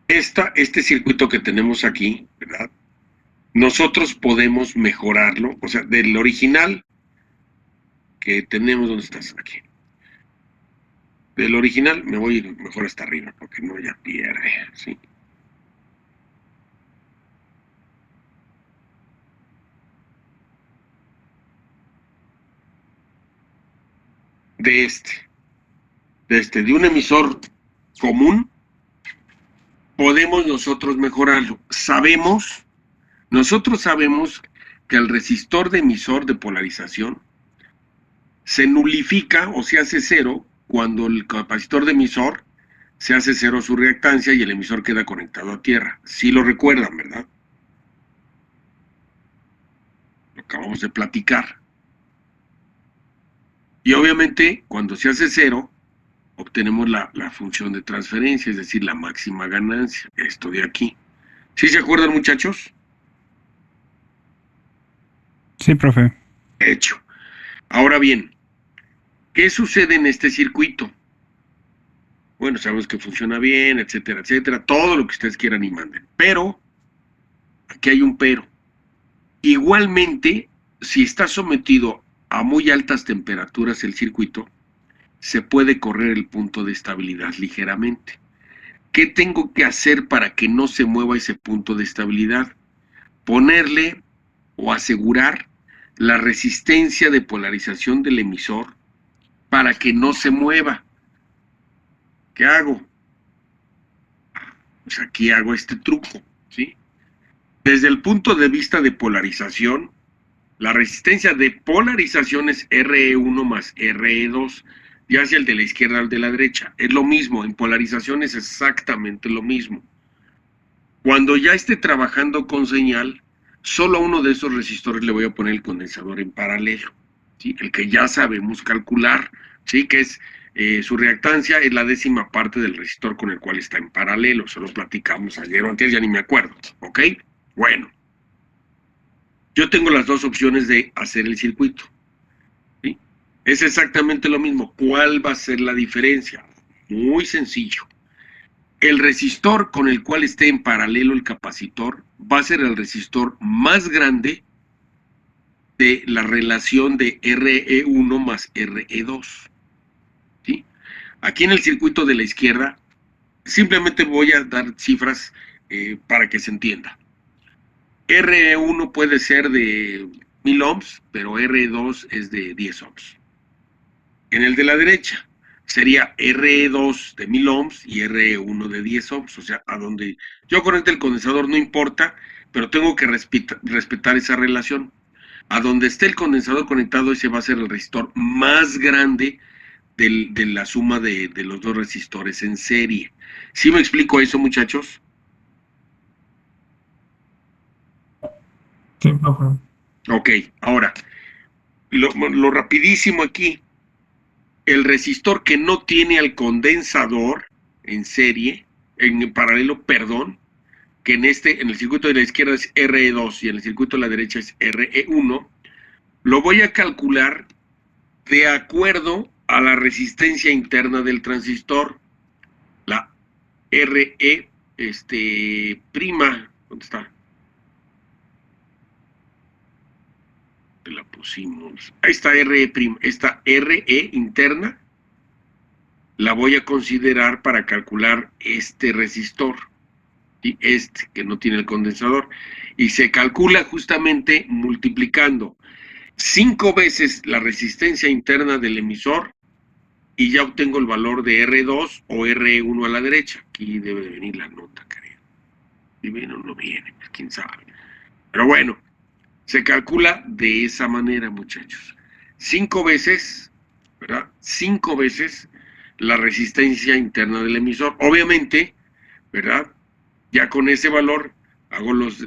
Este circuito que tenemos aquí, ¿verdad? Nosotros podemos mejorarlo, o sea, del original que tenemos, ¿dónde estás? Aquí. Del original me voy a ir mejor hasta arriba, porque no ya pierde, ¿sí? De de un emisor común, podemos nosotros mejorarlo. Nosotros sabemos que el resistor de emisor de polarización se nulifica o se hace cero cuando el capacitor de emisor se hace cero su reactancia y el emisor queda conectado a tierra. Sí lo recuerdan, ¿verdad? Lo acabamos de platicar. Y obviamente, cuando se hace cero, obtenemos la función de transferencia, es decir, la máxima ganancia, esto de aquí. ¿Sí se acuerdan, muchachos? Sí, profe. Hecho. Ahora bien, ¿qué sucede en este circuito? Bueno, sabemos que funciona bien, etcétera, etcétera, todo lo que ustedes quieran y manden. Pero, aquí hay un pero. Igualmente, si está sometido a muy altas temperaturas el circuito, se puede correr el punto de estabilidad ligeramente. ¿Qué tengo que hacer para que no se mueva ese punto de estabilidad? Ponerle o asegurar la resistencia de polarización del emisor para que no se mueva. ¿Qué hago? Pues aquí hago este truco, ¿sí? Desde el punto de vista de polarización, la resistencia de polarización es RE1 más RE2, ya sea el de la izquierda o el de la derecha. Es lo mismo, en polarización es exactamente lo mismo. Cuando ya esté trabajando con señal, solo a uno de esos resistores le voy a poner el condensador en paralelo, ¿sí? El que ya sabemos calcular, ¿sí? Que es su reactancia es la décima parte del resistor con el cual está en paralelo. Se lo platicamos ayer o antes, ya ni me acuerdo, ¿ok? Bueno, yo tengo las dos opciones de hacer el circuito, ¿sí? Es exactamente lo mismo. ¿Cuál va a ser la diferencia? Muy sencillo. El resistor con el cual esté en paralelo el capacitor va a ser el resistor más grande de la relación de RE1 más RE2. ¿Sí? Aquí en el circuito de la izquierda, simplemente voy a dar cifras para que se entienda. R1 puede ser de 1000 ohms, pero R2 es de 10 ohms. En el de la derecha sería R2 de 1000 ohms y R1 de 10 ohms. O sea, a donde yo conecte el condensador no importa, pero tengo que respetar esa relación. A donde esté el condensador conectado, ese va a ser el resistor más grande de la suma de los dos resistores en serie. ¿Sí me explico eso, muchachos? Sí, profe. Ok, ahora, lo rapidísimo aquí, el resistor que no tiene al condensador en serie, en paralelo, perdón, que en el circuito de la izquierda es RE2 y en el circuito de la derecha es RE1, lo voy a calcular de acuerdo a la resistencia interna del transistor, la RE, prima, ¿dónde está? La pusimos. Ahí está RE prima, esta RE interna la voy a considerar para calcular este resistor, y este que no tiene el condensador, y se calcula justamente multiplicando 5 veces la resistencia interna del emisor y ya obtengo el valor de R2 o R1 a la derecha. Aquí debe de venir la nota, creo. Si viene o no viene, pues quién sabe. Pero bueno, se calcula de esa manera, muchachos. 5 veces, ¿verdad? 5 veces la resistencia interna del emisor. Obviamente, ¿verdad? Ya con ese valor hago los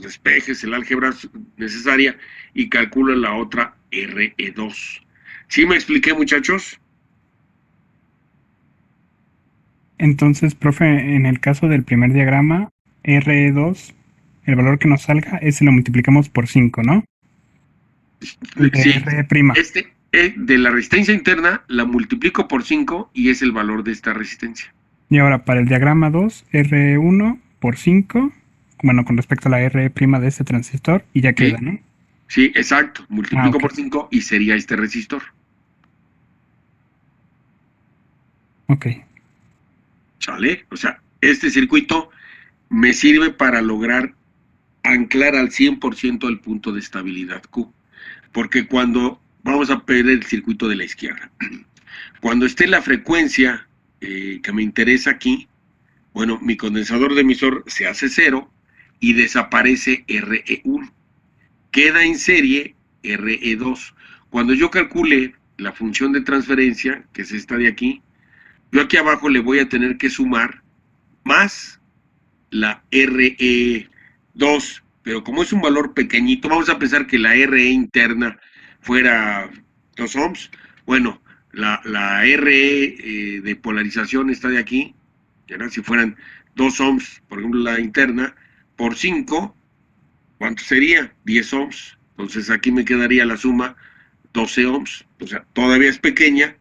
despejes, el álgebra necesaria y calculo la otra RE2. ¿Sí me expliqué, muchachos? Entonces, profe, en el caso del primer diagrama, RE2, el valor que nos salga, ese lo multiplicamos por 5, ¿no? De Sí, R'. de la resistencia interna la multiplico por 5 y es el valor de esta resistencia. Y ahora para el diagrama 2, R1 por 5, bueno, con respecto a la R' de este transistor, y ya queda, ¿Sí? ¿no? Sí, exacto. Multiplico Ok, por 5 y sería este resistor. ok. ¿Sale? O sea, este circuito me sirve para lograr anclar al 100% el punto de estabilidad Q. Porque cuando vamos a ver el circuito de la izquierda, cuando esté la frecuencia que me interesa aquí, bueno, mi condensador de emisor se hace 0 y desaparece RE1. Queda en serie RE2. Cuando yo calcule la función de transferencia, que es esta de aquí, yo aquí abajo le voy a tener que sumar más la RE2, pero como es un valor pequeñito, vamos a pensar que la RE interna fuera 2 ohms. Bueno, la RE de polarización está de aquí, ¿verdad? Si fueran 2 ohms, por ejemplo, la interna, por 5, ¿cuánto sería? 10 ohms. Entonces aquí me quedaría la suma 12 ohms. O sea, todavía es pequeña.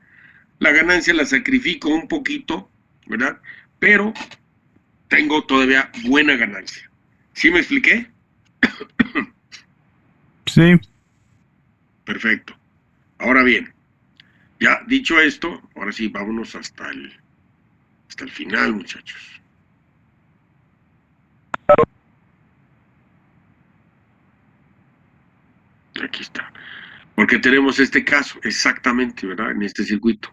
La ganancia la sacrifico un poquito, ¿verdad? Pero tengo todavía buena ganancia. ¿Sí me expliqué? Sí, Perfecto. Ahora bien, ya dicho esto, ahora sí, vámonos hasta el final, muchachos. Aquí está. Porque tenemos este caso, exactamente, ¿verdad? En este circuito.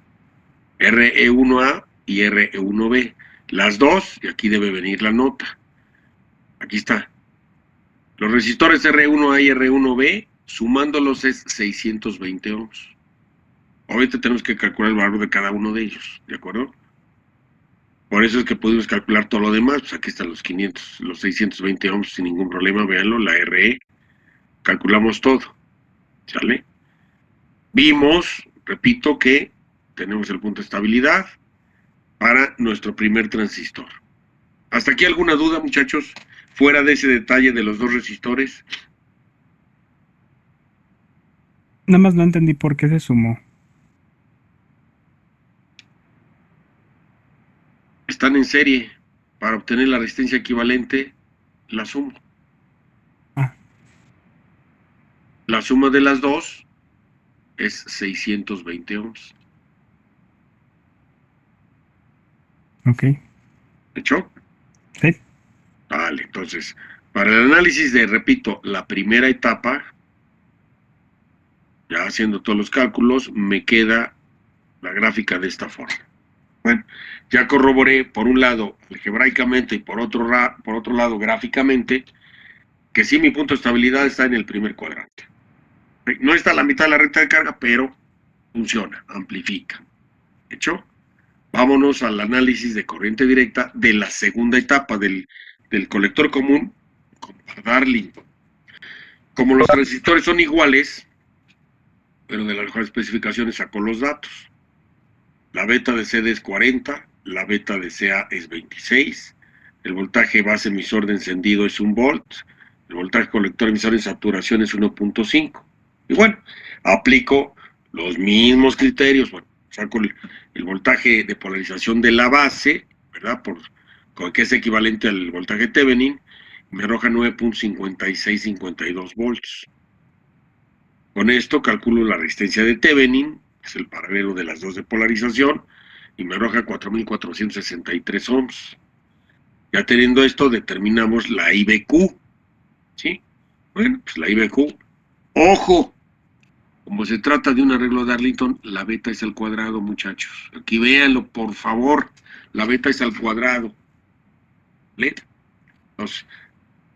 RE1A y RE1B. Las dos, y aquí debe venir la nota. Aquí está. Los resistores R1A y R1B, sumándolos es 620 ohms. Ahorita tenemos que calcular el valor de cada uno de ellos, ¿de acuerdo? Por eso es que podemos calcular todo lo demás. Pues aquí están los 500, los 620 ohms sin ningún problema. Véanlo, la RE. Calculamos todo. ¿Sale? Vimos, repito, que tenemos el punto de estabilidad para nuestro primer transistor. ¿Hasta aquí alguna duda, muchachos? Fuera de ese detalle de los dos resistores. nada más no entendí por qué se sumó. Están en serie. Para obtener la resistencia equivalente, la sumo. Ah, La suma de las dos es 620 ohms. ok. ¿Hecho? Sí, Vale, entonces Para el análisis de, repito, la primera etapa, ya haciendo todos los cálculos, me queda la gráfica de esta forma. Bueno, ya corroboré por un lado algebraicamente y por otro lado gráficamente que sí mi punto de estabilidad está en el primer cuadrante. No está a la mitad de la recta de carga, pero funciona, amplifica. ¿Hecho? Vámonos al análisis de corriente directa de la segunda etapa del colector común con Darlington. Como los transistores son iguales, pero de las mejores especificaciones sacó los datos. La beta de CD es 40, la beta de CA es 26, el voltaje base emisor de encendido es 1 volt, el voltaje colector emisor en saturación es 1.5. Y bueno, aplico los mismos criterios, bueno, saco el voltaje de polarización de la base, ¿verdad? Que es equivalente al voltaje Thevenin, me arroja 9.5652 volts. Con esto calculo la resistencia de Thevenin, que es el paralelo de las dos de polarización, y me arroja 4.463 ohms. Ya teniendo esto, determinamos la IBQ, ¿sí? Bueno, pues la IBQ. ¡Ojo! Como se trata de un arreglo de Darlington, la beta es al cuadrado, muchachos. Aquí véanlo, por favor. La beta es al cuadrado. ¿Vale? Entonces,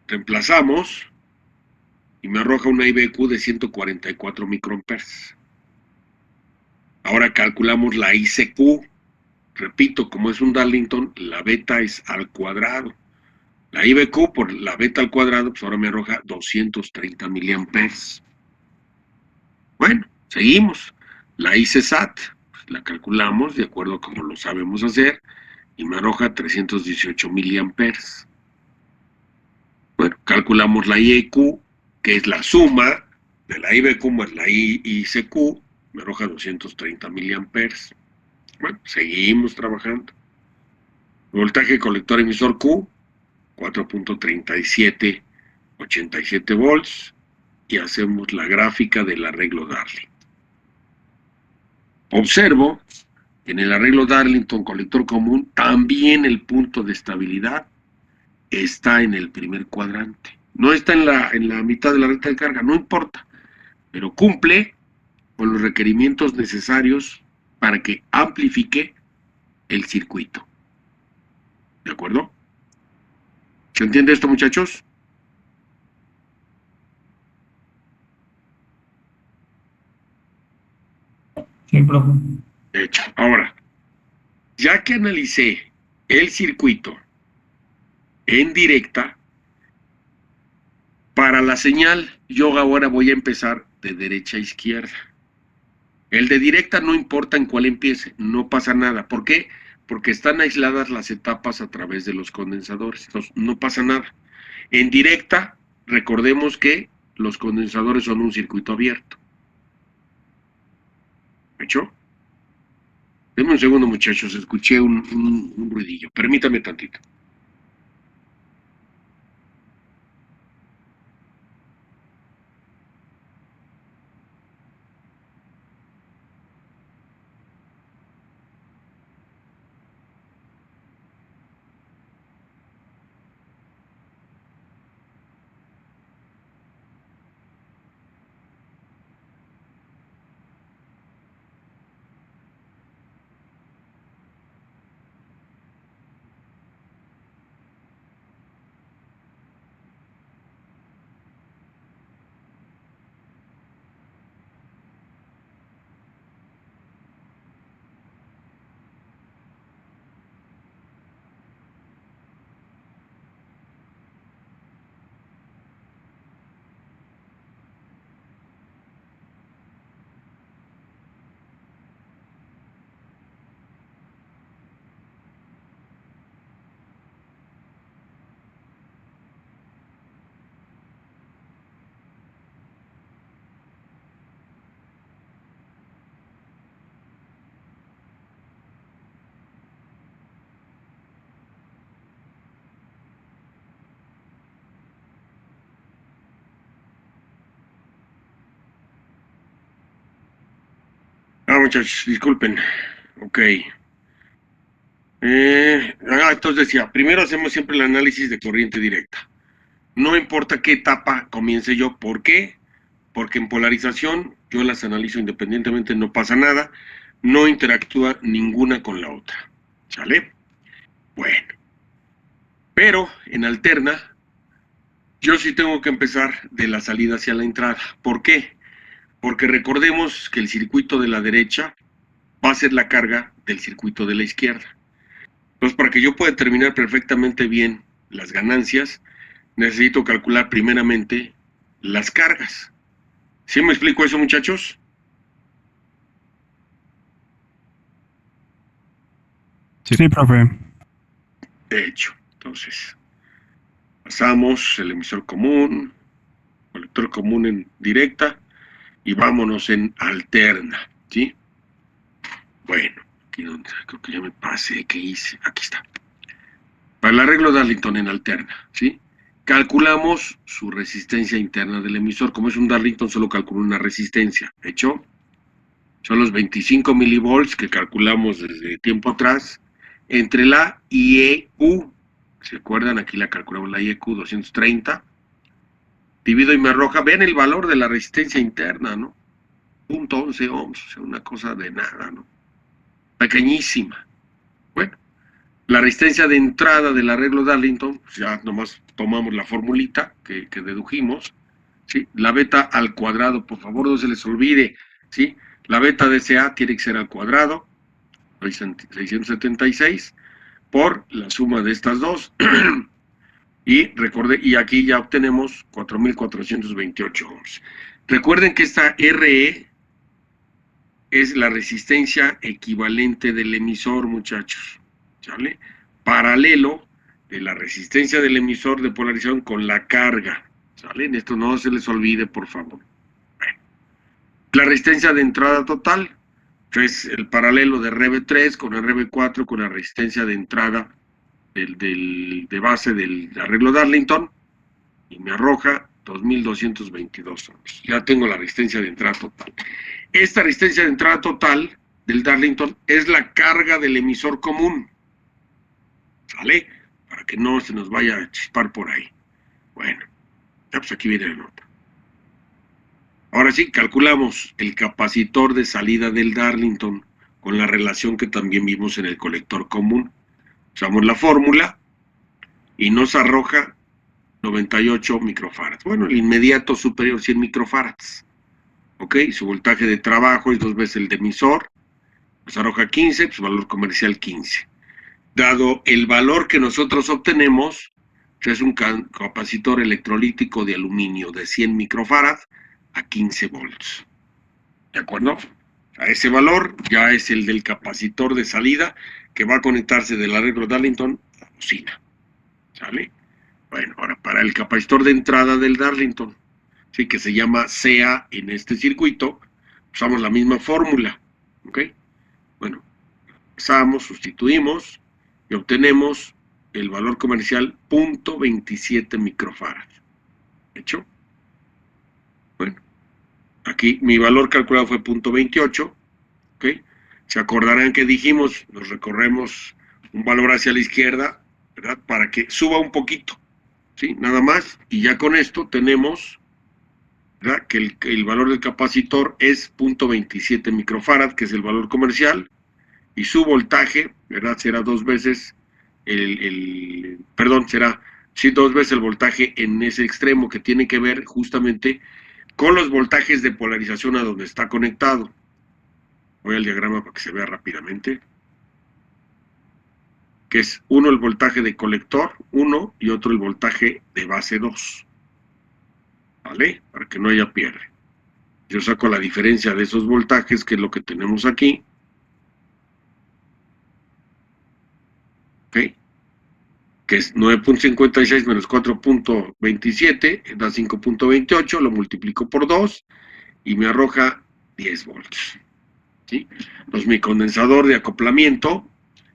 reemplazamos y me arroja una IBQ de 144 microamperes. Ahora calculamos la ICQ. Repito, como es un Darlington, la beta es al cuadrado. La IBQ por la beta al cuadrado, pues ahora me arroja 230 miliamperes. Bueno, seguimos. La ICSAT, pues la calculamos de acuerdo a como lo sabemos hacer, y me arroja 318 miliamperes. Bueno, calculamos la IEQ, que es la suma de la IBQ más la ICQ, me arroja 230 miliamperes. Bueno, seguimos trabajando. Voltaje colector emisor Q, 4.3787 volts, y hacemos la gráfica del arreglo Darling. Observo que en el arreglo Darlington colector común también el punto de estabilidad está en el primer cuadrante. No está en la mitad de la recta de carga, no importa, pero cumple con los requerimientos necesarios para que amplifique el circuito. ¿De acuerdo? ¿Se entiende esto, muchachos? Sí, profe. De hecho, ahora, ya que analicé el circuito en directa, para la señal, yo ahora voy a empezar de derecha a izquierda. El de directa no importa en cuál empiece, no pasa nada. ¿Por qué? Porque están aisladas las etapas a través de los condensadores, entonces no pasa nada. En directa, recordemos que los condensadores son un circuito abierto. ¿Hecho? Denme un segundo, muchachos, escuché un ruidillo. Permítame tantito. Muchachos, disculpen. Ok. Entonces decía, primero hacemos siempre el análisis de corriente directa. No importa qué etapa comience yo. ¿Por qué? Porque en polarización yo las analizo independientemente, no pasa nada, no interactúa ninguna con la otra. ¿Sale? Bueno. Pero en alterna, yo sí tengo que empezar de la salida hacia la entrada. ¿Por qué? Porque recordemos que el circuito de la derecha va a ser la carga del circuito de la izquierda. Entonces, para que yo pueda determinar perfectamente bien las ganancias, necesito calcular primeramente las cargas. ¿Sí me explico eso, muchachos? Sí, profe. De hecho, entonces, pasamos el emisor común, colector común en directa, y vámonos en alterna, ¿sí? Bueno, aquí donde creo que ya me pasé, ¿qué hice? Aquí está. Para el arreglo de Darlington en alterna, ¿sí? Calculamos su resistencia interna del emisor. Como es un Darlington, solo calculo una resistencia. ¿Hecho? Son los 25 milivolts que calculamos desde tiempo atrás entre la IEQ. ¿Se acuerdan? Aquí la calculamos, la IEQ 230. Divido y me arroja. Vean el valor de la resistencia interna, ¿no? 0.11 ohms, o sea, una cosa de nada, ¿no? Pequeñísima. Bueno, la resistencia de entrada del arreglo Darlington, pues ya nomás tomamos la formulita que dedujimos, ¿sí? La beta al cuadrado, por favor, no se les olvide, ¿sí? La beta de SA tiene que ser al cuadrado, 676, por la suma de estas dos. Y aquí ya obtenemos 4.428 ohms. Recuerden que esta RE es la resistencia equivalente del emisor, muchachos. ¿Sale? Paralelo de la resistencia del emisor de polarización con la carga. ¿Sale? Esto no se les olvide, por favor. Bueno. La resistencia de entrada total es el paralelo de RB3 con RB4 con la resistencia de entrada de base del arreglo Darlington, y me arroja 2.222 ohms. Ya tengo la resistencia de entrada total. Esta resistencia de entrada total del Darlington es la carga del emisor común. ¿Sale? Para que no se nos vaya a chispar por ahí. Bueno, ya pues aquí viene la nota. Ahora sí, calculamos el capacitor de salida del Darlington con la relación que también vimos en el colector común. Usamos la fórmula y nos arroja 98 microfarads. Bueno, el inmediato superior 100 microfarads. ¿Ok? Su voltaje de trabajo es 2 veces el de emisor. Nos arroja 15, pues valor comercial 15. Dado el valor que nosotros obtenemos, es un capacitor electrolítico de aluminio de 100 microfarads a 15 volts. ¿De acuerdo? A ese valor ya es el del capacitor de salida que va a conectarse del arreglo Darlington a la bocina. ¿Sale? Bueno, ahora para el capacitor de entrada del Darlington, ¿sí? Que se llama CA en este circuito, usamos la misma fórmula. ¿Ok? Bueno, pasamos, sustituimos y obtenemos el valor comercial 0.27 microfarad. ¿Hecho? Bueno, aquí mi valor calculado fue 0.28. ¿Ok? Se acordarán que dijimos, nos recorremos un valor hacia la izquierda, ¿verdad? Para que suba un poquito, ¿sí? Nada más. Y ya con esto tenemos, ¿verdad? Que el valor del capacitor es 0.27 microfarad, que es el valor comercial, y su voltaje, ¿verdad? Será 2 veces será 2 veces el voltaje en ese extremo, que tiene que ver justamente con los voltajes de polarización a donde está conectado. Voy al diagrama para que se vea rápidamente. Que es uno el voltaje de colector 1 y otro el voltaje de base 2. ¿Vale? Para que no haya pierde. Yo saco la diferencia de esos voltajes, que es lo que tenemos aquí. ¿Ok? Que es 9.56 menos 4.27, da 5.28, lo multiplico por 2 y me arroja 10 volts. ¿Sí? Entonces mi condensador de acoplamiento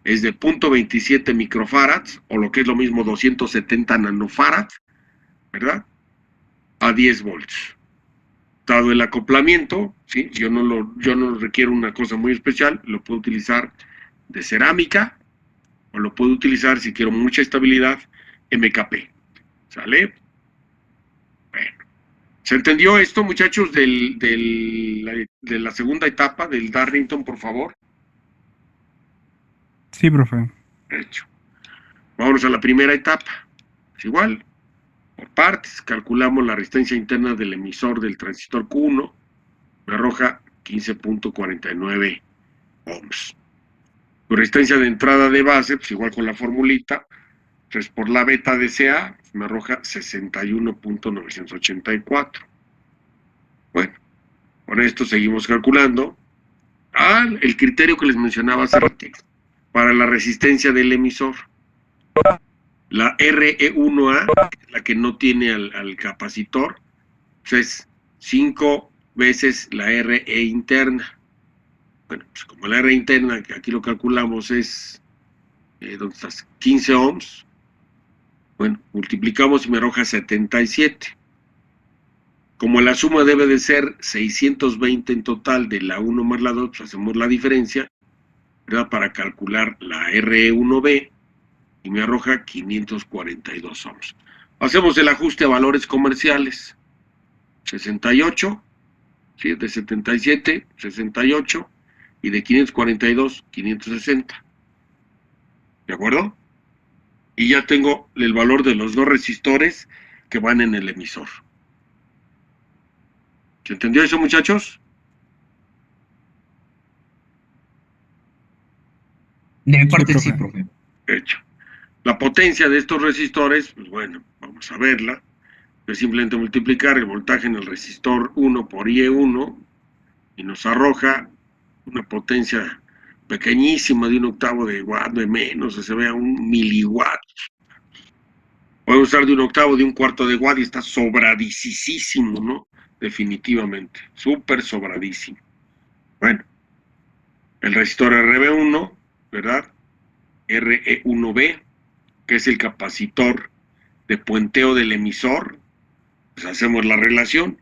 es de 0.27 microfarads, o lo que es lo mismo 270 nanofarads, ¿verdad? A 10 volts. Dado el acoplamiento, ¿sí? Yo no requiero una cosa muy especial, lo puedo utilizar de cerámica, o lo puedo utilizar, si quiero mucha estabilidad, MKP. ¿Sale? ¿Se entendió esto, muchachos, de la segunda etapa del Darlington, por favor? Sí, profe. Hecho. Vámonos a la primera etapa. Es igual. Por partes, calculamos la resistencia interna del emisor del transistor Q1, me arroja 15.49 ohms. Su resistencia de entrada de base, pues igual con la formulita, 3 por la beta de CA, me arroja 61.984. Bueno, con esto seguimos calculando. El criterio que les mencionaba hace ratito, para la resistencia del emisor. La RE1A, la que no tiene al capacitor, pues es 5 veces la RE interna. Bueno, pues como la RE interna, que aquí lo calculamos es, ¿dónde estás? 15 ohms. Bueno, multiplicamos y me arroja 77. Como la suma debe de ser 620 en total de la 1 más la 2, pues hacemos la diferencia, ¿verdad? Para calcular la RE1B y me arroja 542 ohms. Hacemos el ajuste a valores comerciales. 68, ¿sí? De 77, 68, y de 542, 560. ¿De acuerdo? Y ya tengo el valor de los dos resistores que van en el emisor. ¿Se entendió eso, muchachos? De mi parte Sí, sí, profe. profe. Hecho. La potencia de estos resistores, pues bueno, vamos a verla. Es simplemente multiplicar el voltaje en el resistor 1 por IE1 y nos arroja una potencia pequeñísima de 1/8 de watt, de menos, se vea 1 miliwatt. Podemos usar de 1/8 de 1/4 de watt y está sobradicísimo, ¿no? Definitivamente, súper sobradísimo. Bueno, el resistor RB1, ¿verdad? RE1B, que es el capacitor de puenteo del emisor, pues hacemos la relación,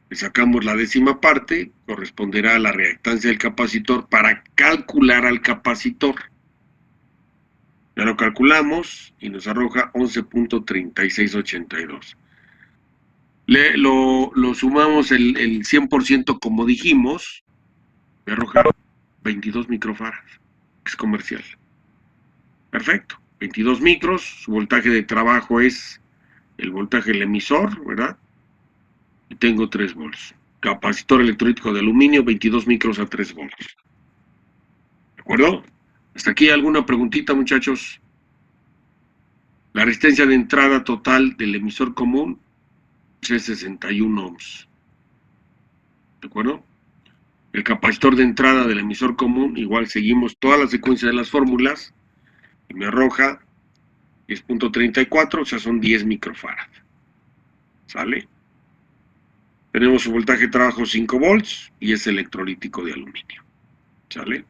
le sacamos la décima parte, corresponderá a la reactancia del capacitor para calcular al capacitor. Ya lo calculamos y nos arroja 11.3682. Lo sumamos el 100% como dijimos, me arroja 22 microfarads, es comercial. Perfecto, 22 micros, su voltaje de trabajo es el voltaje del emisor, ¿verdad? Y tengo 3 volts. Capacitor electrolítico de aluminio, 22 micros a 3 volts. ¿De acuerdo? ¿Hasta aquí alguna preguntita, muchachos? La resistencia de entrada total del emisor común es 61 ohms. ¿De acuerdo? El capacitor de entrada del emisor común, igual seguimos toda la secuencia de las fórmulas, y me arroja 10.34, o sea, son 10 microfarad. ¿Sale? Tenemos su voltaje de trabajo 5 volts y es electrolítico de aluminio. ¿Sale?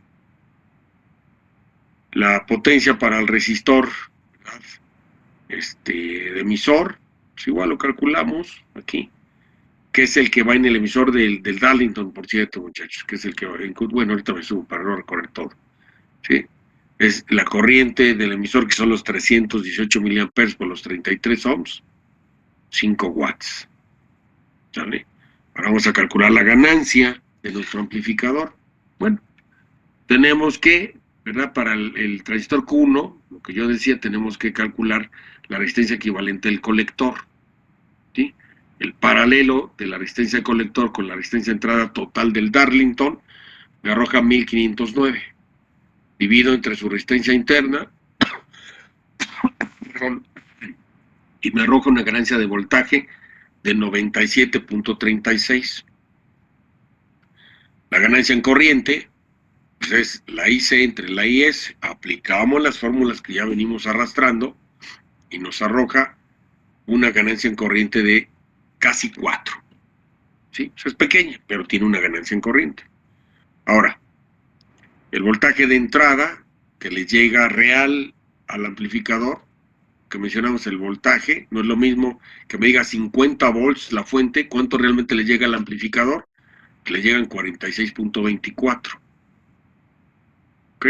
La potencia para el resistor, ¿verdad? De emisor, pues igual lo calculamos aquí, que es el que va en el emisor del Darlington, por cierto, muchachos, que es el que va, bueno, ahorita me subo para no recorrer todo, ¿sí? Es la corriente del emisor, que son los 318 miliamperes por los 33 ohms, 5 watts, ¿sale? Ahora vamos a calcular la ganancia de nuestro amplificador. Bueno, tenemos que, ¿verdad? Para el transistor Q1, lo que yo decía, tenemos que calcular la resistencia equivalente del colector, ¿sí? El paralelo de la resistencia del colector con la resistencia de entrada total del Darlington me arroja 1509. Divido entre su resistencia interna y me arroja una ganancia de voltaje de 97.36. La ganancia en corriente, pues es la IC entre la IS, aplicamos las fórmulas que ya venimos arrastrando y nos arroja una ganancia en corriente de casi 4. ¿Sí? Pues es pequeña, pero tiene una ganancia en corriente. Ahora, el voltaje de entrada que le llega real al amplificador, que mencionamos el voltaje, no es lo mismo que me diga 50 volts la fuente, ¿cuánto realmente le llega al amplificador? Que le llegan 46.24. ¿Ok?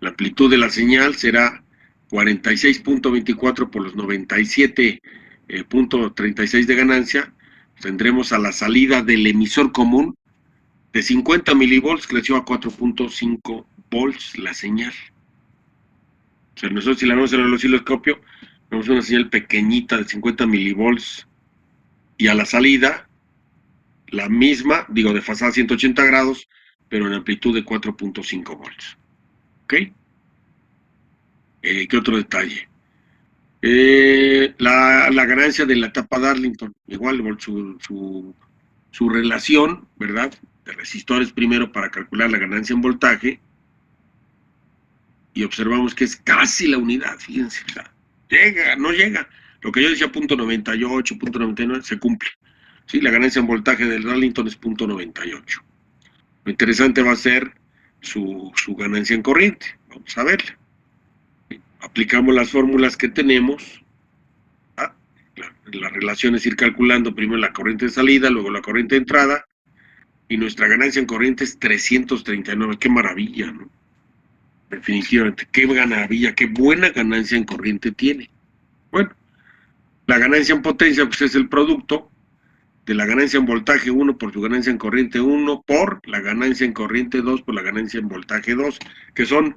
La amplitud de la señal será 46.24 por los 97.36 de ganancia, tendremos a la salida del emisor común de 50 milivolts, creció a 4.5 volts la señal. O sea, nosotros si la vemos en el osciloscopio, vemos una señal pequeñita de 50 milivolts y a la salida la misma, digo, desfasada a 180 grados, pero en amplitud de 4.5 volts. ¿Ok? ¿Qué otro detalle? La ganancia de la etapa Darlington, igual su relación, ¿verdad? De resistores primero para calcular la ganancia en voltaje, y observamos que es casi la unidad, fíjense, o sea, llega, no llega. Lo que yo decía, punto 98, punto 99, se cumple. Sí, la ganancia en voltaje del Darlington es punto 98. Lo interesante va a ser su ganancia en corriente. Vamos a verla. Aplicamos las fórmulas que tenemos. La relación es ir calculando primero la corriente de salida, luego la corriente de entrada, y nuestra ganancia en corriente es 339. ¡Qué maravilla!, ¿no? Definitivamente, qué maravilla, qué buena ganancia en corriente tiene. Bueno, la ganancia en potencia pues es el producto de la ganancia en voltaje 1 por su ganancia en corriente 1 por la ganancia en corriente 2 por la ganancia en voltaje 2, que son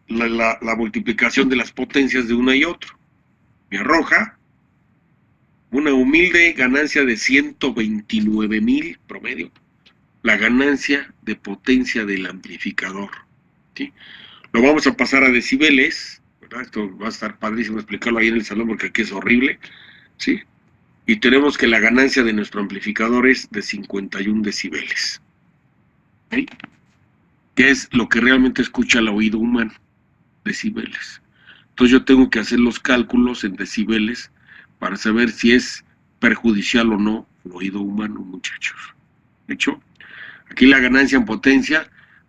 la multiplicación de las potencias de una y otro. Me arroja una humilde ganancia de 129,000 promedio, la ganancia de potencia del amplificador. ¿Sí? Lo vamos a pasar a decibeles, ¿verdad? Esto va a estar padrísimo explicarlo ahí en el salón porque aquí es horrible, ¿sí? Y tenemos que la ganancia de nuestro amplificador es de 51 decibeles. ¿Sí? ¿Qué es lo que realmente escucha el oído humano? Decibeles. Entonces yo tengo que hacer los cálculos en decibeles para saber si es perjudicial o no el oído humano, muchachos. ¿De hecho? Aquí la ganancia en potencia,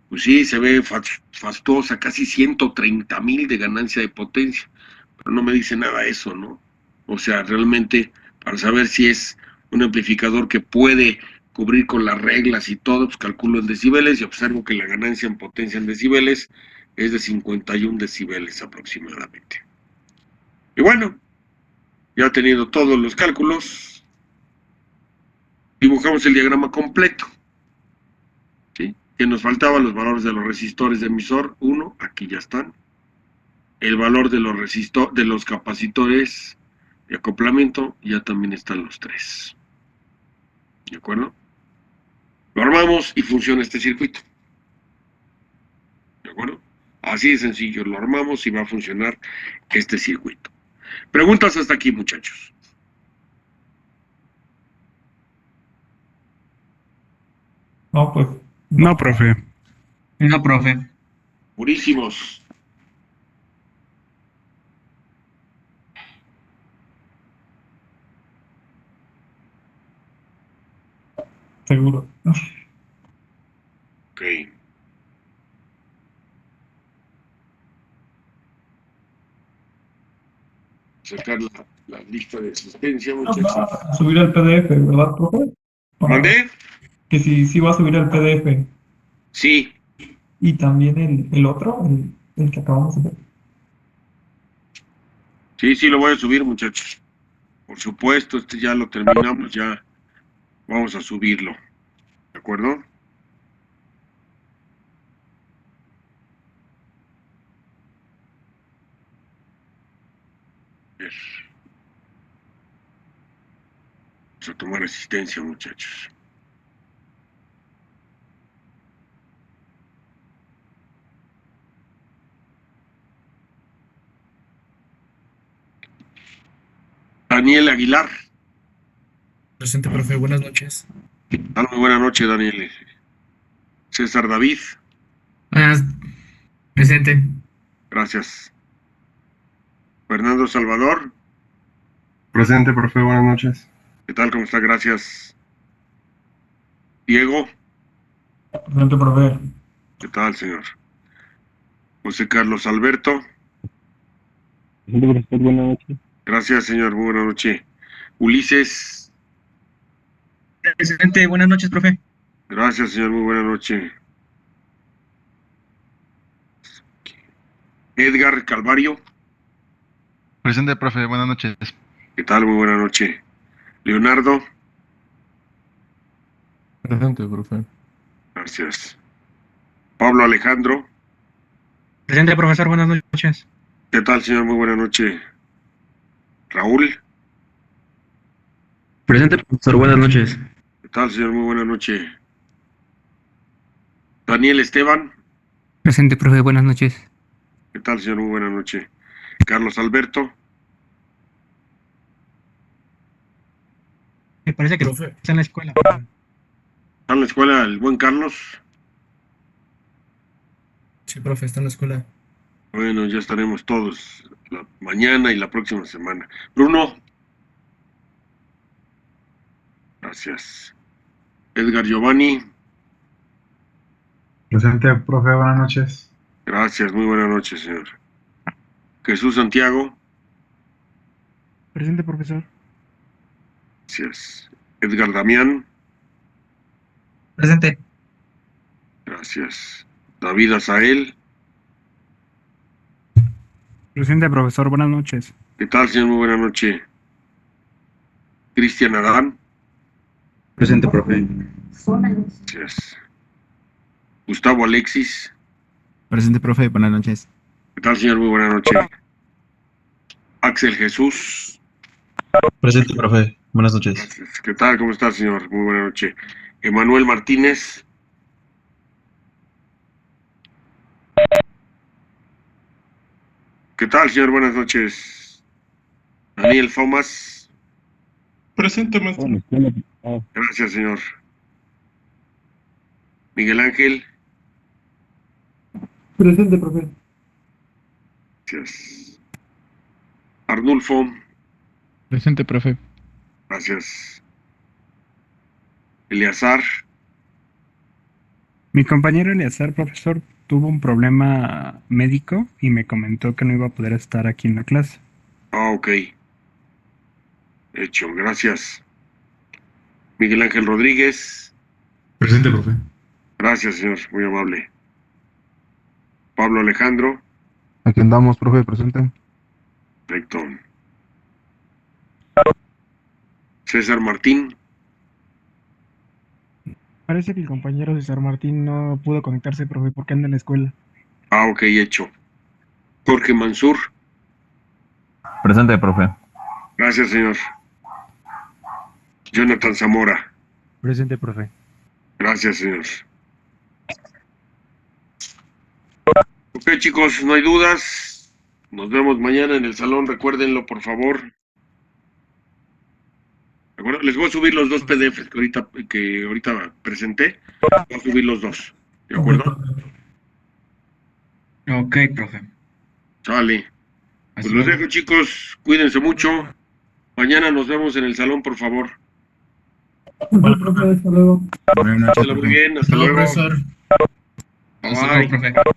pues sí, se ve fastuosa, casi 130,000 de ganancia de potencia, pero no me dice nada eso, ¿no? O sea, realmente, para saber si es un amplificador que puede cubrir con las reglas y todo, pues calculo en decibeles y observo que la ganancia en potencia en decibeles es de 51 decibeles aproximadamente. Y bueno, ya teniendo todos los cálculos, dibujamos el diagrama completo. ¿Sí? Que nos faltaban los valores de los resistores de emisor 1, aquí ya están. El valor de los capacitores de acoplamiento, ya también están los 3. ¿De acuerdo? Lo armamos y funciona este circuito. ¿De acuerdo? Así de sencillo, lo armamos y va a funcionar este circuito. Preguntas hasta aquí, muchachos. No, pues. No, profe. No, profe. Purísimos. Seguro. Ok. Sacar la lista de asistencia, muchachos. Va a subir el PDF, ¿verdad, profe? ¿Mandé? Que sí va a subir el PDF. Sí. Y también el otro, el que acabamos de ver. Sí, lo voy a subir, muchachos. Por supuesto, este ya lo terminamos, ya vamos a subirlo. ¿De acuerdo? Vamos a tomar asistencia, muchachos. Daniel Aguilar. Presente, profe, buenas noches. Muy buena noche, Daniel. César David. Presente. Gracias. Fernando Salvador. Presente, profe, buenas noches. ¿Qué tal? ¿Cómo está? Gracias. Diego. Presente, profe. ¿Qué tal, señor? José Carlos Alberto. Presente, profesor, buenas noches. Gracias, señor. Muy buena noche. Ulises. Presente, buenas noches, profe. Gracias, señor. Muy buena noche. Edgar Calvario. Presente, profe, buenas noches. ¿Qué tal? Muy buena noche. Leonardo. Presente, profe. Gracias. Pablo Alejandro. Presente, profesor. Buenas noches. ¿Qué tal, señor? Muy buena noche. Raúl. Presente, profesor. Buenas noches. ¿Qué tal, señor? Muy buena noche. Daniel Esteban. Presente, profe, buenas noches. ¿Qué tal, señor? Muy buena noche. Carlos Alberto. Me parece que Profe. está en la escuela. ¿Está en la escuela el buen Carlos? Sí, profe, está en la escuela. Bueno, ya estaremos todos la mañana y la próxima semana. Bruno. Gracias. Edgar Giovanni. Presente, profe, buenas noches. Gracias, muy buena noche, señor. Jesús Santiago. Presente, profesor. Gracias. Edgar Damián. Presente. Gracias. David Azael. Presente, profesor. Buenas noches. ¿Qué tal, señor? Muy buena noche. Cristian Adán. Presente, profe. Gracias. Gustavo Alexis. Presente, profe, buenas noches. ¿Qué tal, señor? Muy buena noche. Axel Jesús. Presente, profe. Buenas noches. Gracias. ¿Qué tal? ¿Cómo está, señor? Muy buena noche. Emanuel Martínez. ¿Qué tal, señor? Buenas noches. Daniel Thomas. Presente, maestro. Gracias, señor. Miguel Ángel. Presente, profe. Gracias. Arnulfo. Presente, profe. Gracias. Eleazar. Mi compañero Eleazar, profesor, tuvo un problema médico y me comentó que no iba a poder estar aquí en la clase. Ah, ok. Hecho, gracias. Miguel Ángel Rodríguez. Presente, profe. Gracias, señor. Muy amable. Pablo Alejandro. Aquí andamos, profe, presente. Perfecto. César Martín. Parece que el compañero César Martín no pudo conectarse, profe, porque anda en la escuela. Ah, ok, hecho. Jorge Mansur. Presente, profe. Gracias, señor. Jonathan Zamora. Presente, profe. Gracias, señor. Ok, chicos, no hay dudas. Nos vemos mañana en el salón. Recuérdenlo, por favor. ¿De acuerdo? Les voy a subir los dos PDFs que ahorita presenté. Voy a subir los dos. ¿De acuerdo? Ok, profe. Sale. Pues Hasta los luego. dejo, chicos. Cuídense mucho. Mañana nos vemos en el salón, por favor. Vale, profe, hasta luego. Buenas noches, Pásala muy profe. bien. Hasta No, luego. profesor. Bye, Hasta bye. luego, profe.